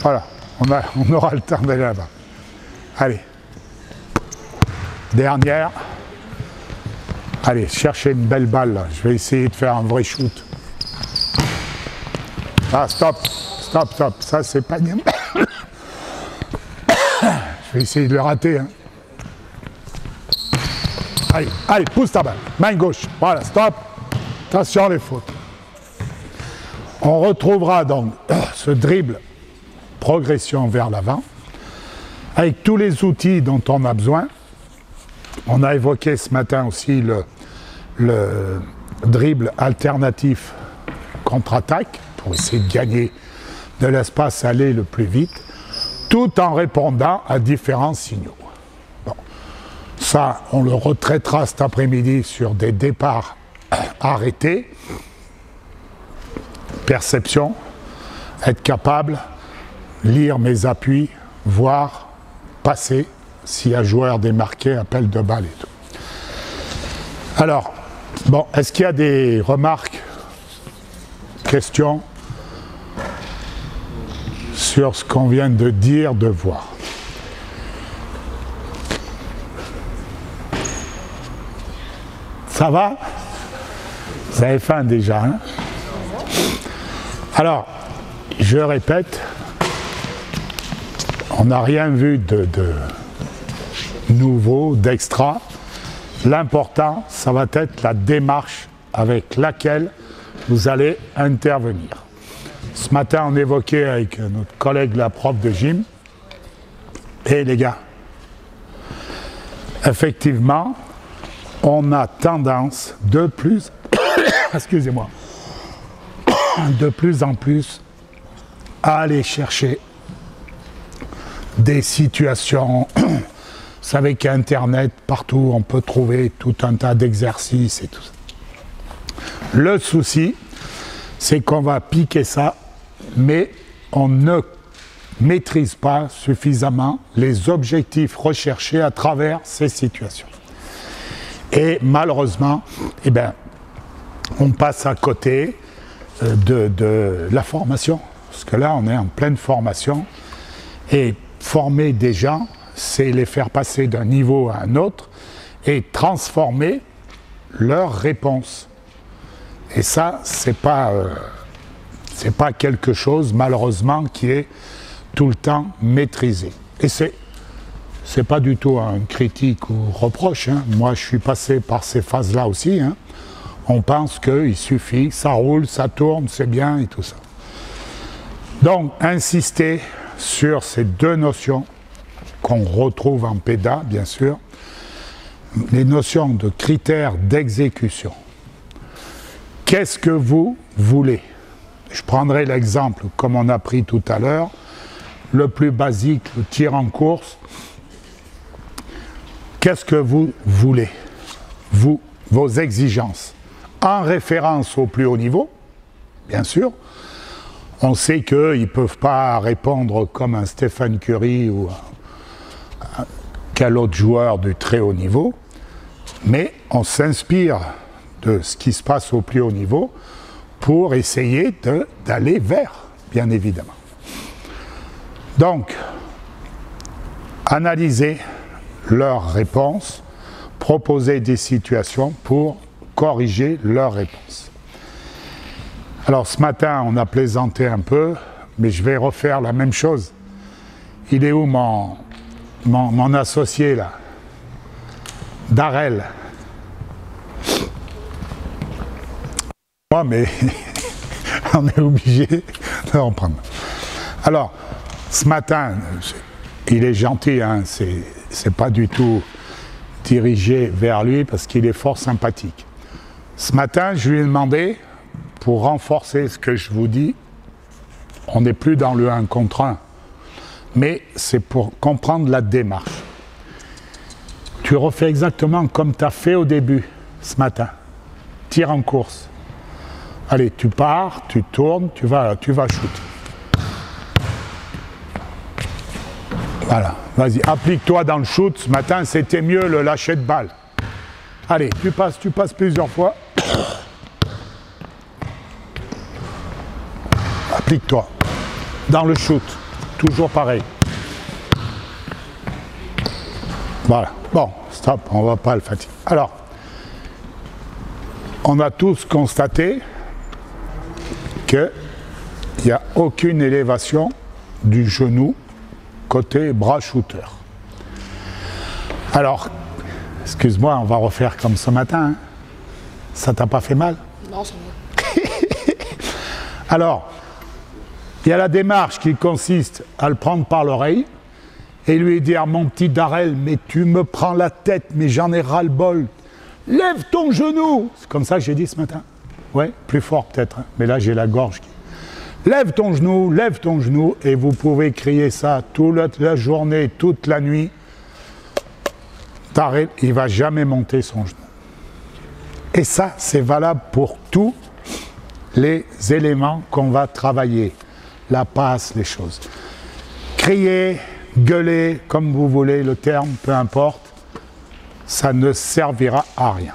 Voilà. On aura le temps d'aller là-bas. Allez. Dernière. Allez, cherchez une belle balle là. Je vais essayer de faire un vrai shoot. Ah, stop. Stop, stop. Ça, c'est pas bien. Je vais essayer de le rater. Hein. Allez, allez, pousse ta balle. Main gauche. Voilà, stop. Attention les fautes. On retrouvera donc ce dribble. Progression vers l'avant, avec tous les outils dont on a besoin. On a évoqué ce matin aussi le dribble alternatif contre-attaque, pour essayer de gagner de l'espace, aller le plus vite, tout en répondant à différents signaux. Bon. Ça, on le retraitera cet après-midi sur des départs arrêtés, perception, être capable lire mes appuis, voir, passer, s'il y a joueur démarqué, appel de balle et tout. Alors, bon, est-ce qu'il y a des remarques, questions sur ce qu'on vient de dire, de voir? Ça va? Vous avez faim déjà, hein? Alors, je répète, on n'a rien vu de nouveau, d'extra. L'important, ça va être la démarche avec laquelle vous allez intervenir. Ce matin, on évoquait avec notre collègue, la prof de gym, et les gars, effectivement, on a tendance de plus, excusez-moi, de plus en plus à aller chercher des situations. Vous savez qu'Internet, partout, on peut trouver tout un tas d'exercices et tout ça. Le souci, c'est qu'on va piquer ça, mais on ne maîtrise pas suffisamment les objectifs recherchés à travers ces situations. Et malheureusement, eh ben, on passe à côté de la formation. Parce que là, on est en pleine formation. Et former des gens, c'est les faire passer d'un niveau à un autre et transformer leurs réponses. Et ça, c'est pas quelque chose, malheureusement, qui est tout le temps maîtrisé. Et c'est pas du tout un critique ou reproche. Hein. Moi, je suis passé par ces phases-là aussi. Hein. On pense qu'il suffit, ça roule, ça tourne, c'est bien et tout ça. Donc, insister sur ces deux notions qu'on retrouve en PEDA, bien sûr, les notions de critères d'exécution. Qu'est-ce que vous voulez? Je prendrai l'exemple, comme on a pris tout à l'heure, le plus basique, le tir en course. Qu'est-ce que vous voulez? Vous, vos exigences. En référence au plus haut niveau, bien sûr. On sait qu'ils ne peuvent pas répondre comme un Stephen Curry ou quel autre joueur du très haut niveau. Mais on s'inspire de ce qui se passe au plus haut niveau pour essayer d'aller vers, bien évidemment. Donc, analyser leurs réponses, proposer des situations pour corriger leurs réponses. Alors ce matin, on a plaisanté un peu, mais je vais refaire la même chose. Il est où mon associé là? Darrell. Moi, mais on est obligé de reprendre. Alors, ce matin, il est gentil, hein, c'est pas du tout dirigé vers lui parce qu'il est fort sympathique. Ce matin, je lui ai demandé, pour renforcer ce que je vous dis, on n'est plus dans le 1 contre 1, mais c'est pour comprendre la démarche. Tu refais exactement comme tu as fait au début, ce matin. Tire en course. Allez, tu pars, tu tournes, tu vas shoot. Voilà, vas-y, applique-toi dans le shoot. Ce matin, c'était mieux le lâcher de balle. Allez, tu passes plusieurs fois. Applique-toi. Dans le shoot, toujours pareil. Voilà, bon, stop, on ne va pas le fatiguer. Alors, on a tous constaté qu'il n'y a aucune élévation du genou côté bras shooter. Alors, excuse-moi, on va refaire comme ce matin. Hein. Ça t'a pas fait mal? Non, ça va. Alors, il y a la démarche qui consiste à le prendre par l'oreille et lui dire, mon petit Darrell, mais tu me prends la tête, mais j'en ai ras-le-bol. Lève ton genou. C'est comme ça que j'ai dit ce matin. Ouais, plus fort peut-être, hein. Mais là j'ai la gorge qui... lève ton genou, et vous pouvez crier ça toute la journée, toute la nuit. Darrell, il ne va jamais monter son genou. Et ça, c'est valable pour tous les éléments qu'on va travailler. La passe, les choses. Crier, gueuler, comme vous voulez le terme, peu importe, ça ne servira à rien.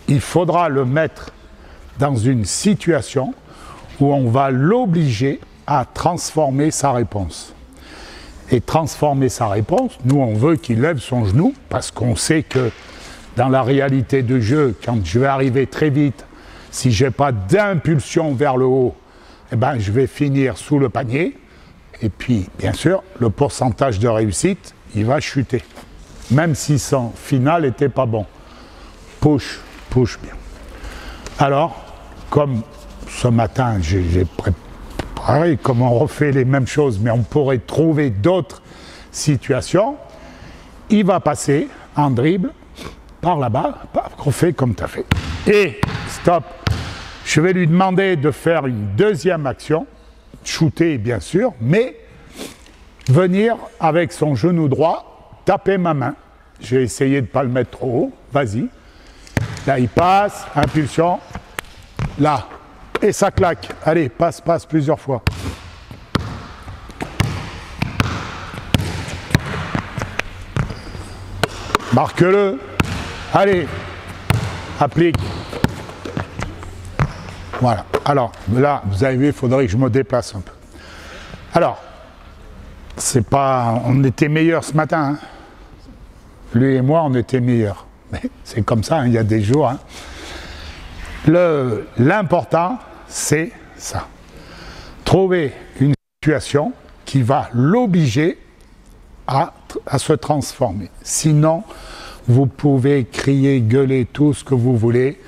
Il faudra le mettre dans une situation où on va l'obliger à transformer sa réponse. Et transformer sa réponse, nous on veut qu'il lève son genou, parce qu'on sait que dans la réalité du jeu, quand je vais arriver très vite, si je n'ai pas d'impulsion vers le haut, eh ben, je vais finir sous le panier, et puis bien sûr, le pourcentage de réussite, il va chuter, même si son final n'était pas bon. Push bien. Alors, comme ce matin, j'ai préparé, comme on refait les mêmes choses, mais on pourrait trouver d'autres situations, il va passer en dribble, par là-bas, on fait comme tu as fait. Et, stop, je vais lui demander de faire une deuxième action, shooter bien sûr, mais venir avec son genou droit, taper ma main. J'ai essayé de ne pas le mettre trop haut, vas-y. Là, il passe, impulsion, là. Et ça claque. Allez, passe plusieurs fois. Marque-le. Allez, applique. Voilà. Alors, là, vous avez vu, il faudrait que je me déplace un peu. Alors, c'est pas... On était meilleurs ce matin. Hein. Lui et moi, on était meilleurs. Mais c'est comme ça, hein, il y a des jours. Hein. L'important, c'est ça. Trouver une situation qui va l'obliger à se transformer. Sinon, vous pouvez crier, gueuler, tout ce que vous voulez,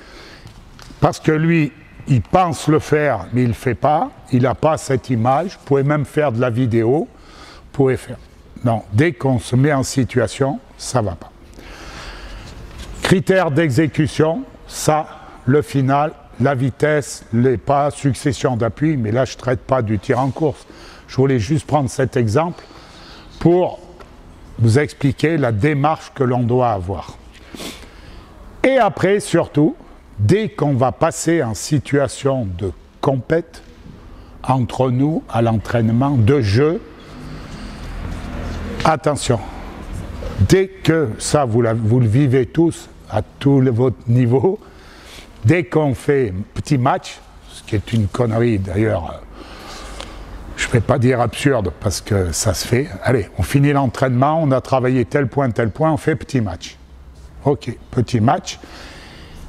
parce que lui, il pense le faire, mais il ne le fait pas. Il n'a pas cette image. Vous pouvez même faire de la vidéo. Vous pouvez faire. Non, dès qu'on se met en situation, ça ne va pas. Critères d'exécution, ça, le final, la vitesse, les pas, succession d'appui, mais là je ne traite pas du tir en course. Je voulais juste prendre cet exemple pour vous expliquer la démarche que l'on doit avoir. Et après, surtout, dès qu'on va passer en situation de compète, entre nous, à l'entraînement, de jeu, attention, dès que ça, vous le vivez tous, à tous vos niveaux. Dès qu'on fait un petit match, ce qui est une connerie d'ailleurs, je ne vais pas dire absurde parce que ça se fait. Allez, on finit l'entraînement, on a travaillé tel point, on fait petit match. Ok, petit match.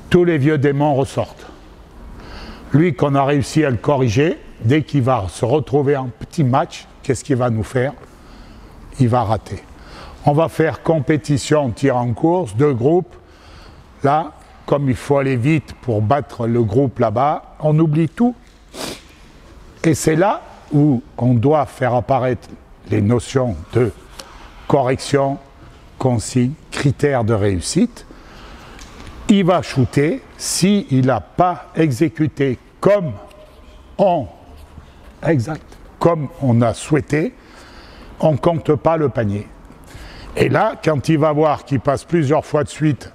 Tous les vieux démons ressortent. Lui qu'on a réussi à le corriger, dès qu'il va se retrouver en petit match, qu'est-ce qu'il va nous faire? Il va rater. On va faire compétition, tir en course, 2 groupes. Là, comme il faut aller vite pour battre le groupe là-bas, on oublie tout. Et c'est là où on doit faire apparaître les notions de correction, consigne, critères de réussite. Il va shooter s'il n'a pas exécuté comme on a souhaité, on ne compte pas le panier. Et là, quand il va voir qu'il passe plusieurs fois de suite,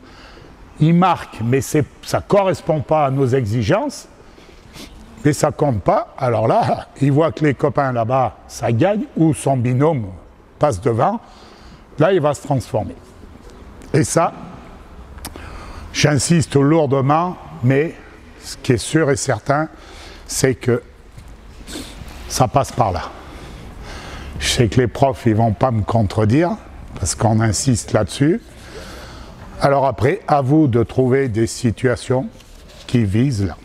il marque, mais ça ne correspond pas à nos exigences, mais ça ne compte pas, alors là, il voit que les copains là-bas, ça gagne, ou son binôme passe devant, là, il va se transformer. Et ça, j'insiste lourdement, mais ce qui est sûr et certain, c'est que ça passe par là. Je sais que les profs, ils ne vont pas me contredire, parce qu'on insiste là-dessus. Alors après, à vous de trouver des situations qui visent là.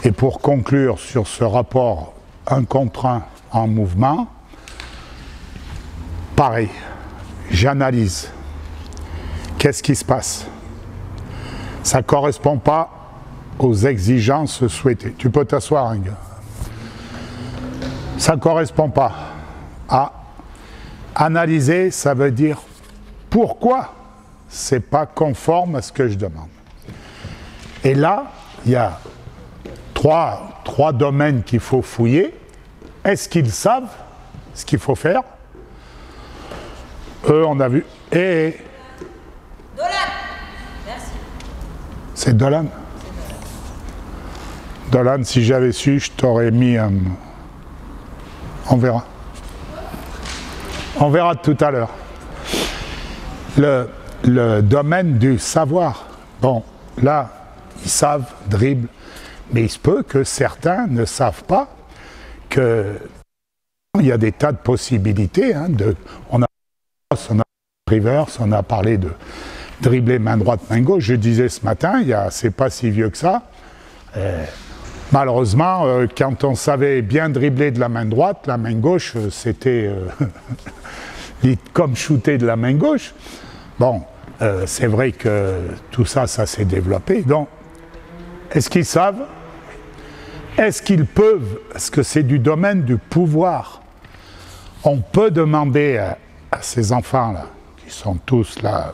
Et pour conclure sur ce rapport 1 contre 1 en mouvement, pareil, j'analyse. Qu'est-ce qui se passe? Ça ne correspond pas aux exigences souhaitées. Tu peux t'asseoir, un gars. Ça ne correspond pas à analyser, ça veut dire pourquoi ce n'est pas conforme à ce que je demande. Et là, il y a trois domaines qu'il faut fouiller. Est-ce qu'ils savent ce qu'il faut faire? Eux, on a vu. Et Dolan. Merci. C'est Dolan. Dolan, si j'avais su, je t'aurais mis un... On verra. On verra tout à l'heure. Le domaine du savoir. Bon, là, ils savent, dribble, mais il se peut que certains ne savent pas que il y a des tas de possibilités. Hein, on a reverse, on a parlé de dribbler main droite, main gauche. Je disais ce matin, c'est pas si vieux que ça. Malheureusement, quand on savait bien dribbler de la main droite, la main gauche, c'était comme shooter de la main gauche. Bon, c'est vrai que tout ça, ça s'est développé. Donc, est-ce qu'ils savent? Est-ce qu'ils peuvent? Est-ce que c'est du domaine du pouvoir? On peut demander à ces enfants-là, qui sont tous là,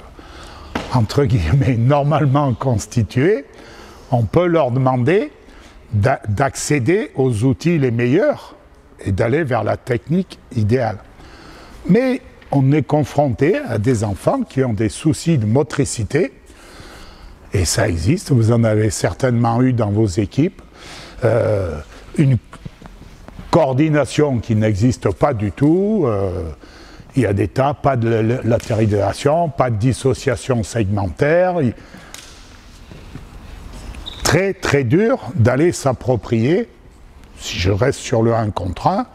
entre guillemets, normalement constitués, on peut leur demander d'accéder aux outils les meilleurs et d'aller vers la technique idéale. Mais on est confronté à des enfants qui ont des soucis de motricité, et ça existe, vous en avez certainement eu dans vos équipes, une coordination qui n'existe pas du tout, il y a des tas, pas de latéralisation, pas de dissociation segmentaire, très très dur d'aller s'approprier, si je reste sur le 1 contre 1,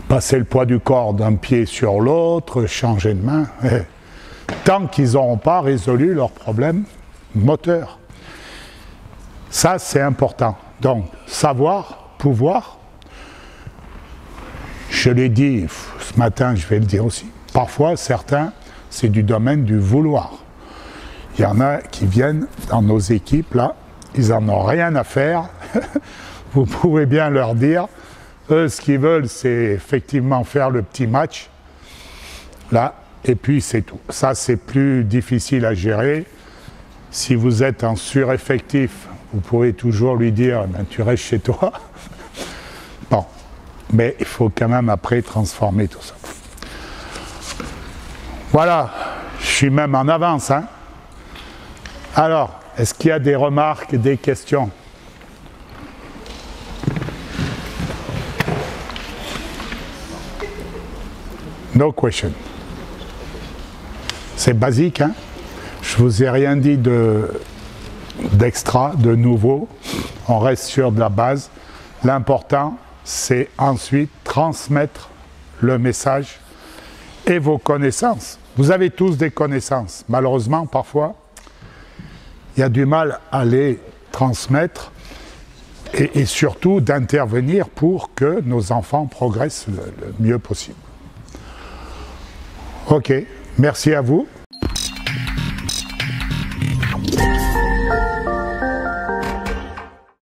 passer le poids du corps d'un pied sur l'autre, changer de main, tant qu'ils n'auront pas résolu leurs problèmes moteurs. Ça, c'est important. Donc, savoir, pouvoir, je l'ai dit ce matin, je vais le dire aussi. Parfois, certains, c'est du domaine du vouloir. Il y en a qui viennent dans nos équipes, là, ils n'en ont rien à faire. Vous pouvez bien leur dire, eux, ce qu'ils veulent, c'est effectivement faire le petit match, là, et puis c'est tout. Ça, c'est plus difficile à gérer. Si vous êtes en sureffectif, vous pouvez toujours lui dire, ben, tu restes chez toi. Bon, mais il faut quand même après transformer tout ça. Voilà, je suis même en avance, hein. Alors, est-ce qu'il y a des remarques, des questions? No question. C'est basique, hein? Je vous ai rien dit d'extra, de nouveau. On reste sur de la base. L'important, c'est ensuite transmettre le message et vos connaissances. Vous avez tous des connaissances. Malheureusement, parfois, il y a du mal à les transmettre et surtout d'intervenir pour que nos enfants progressent le mieux possible. Ok, merci à vous.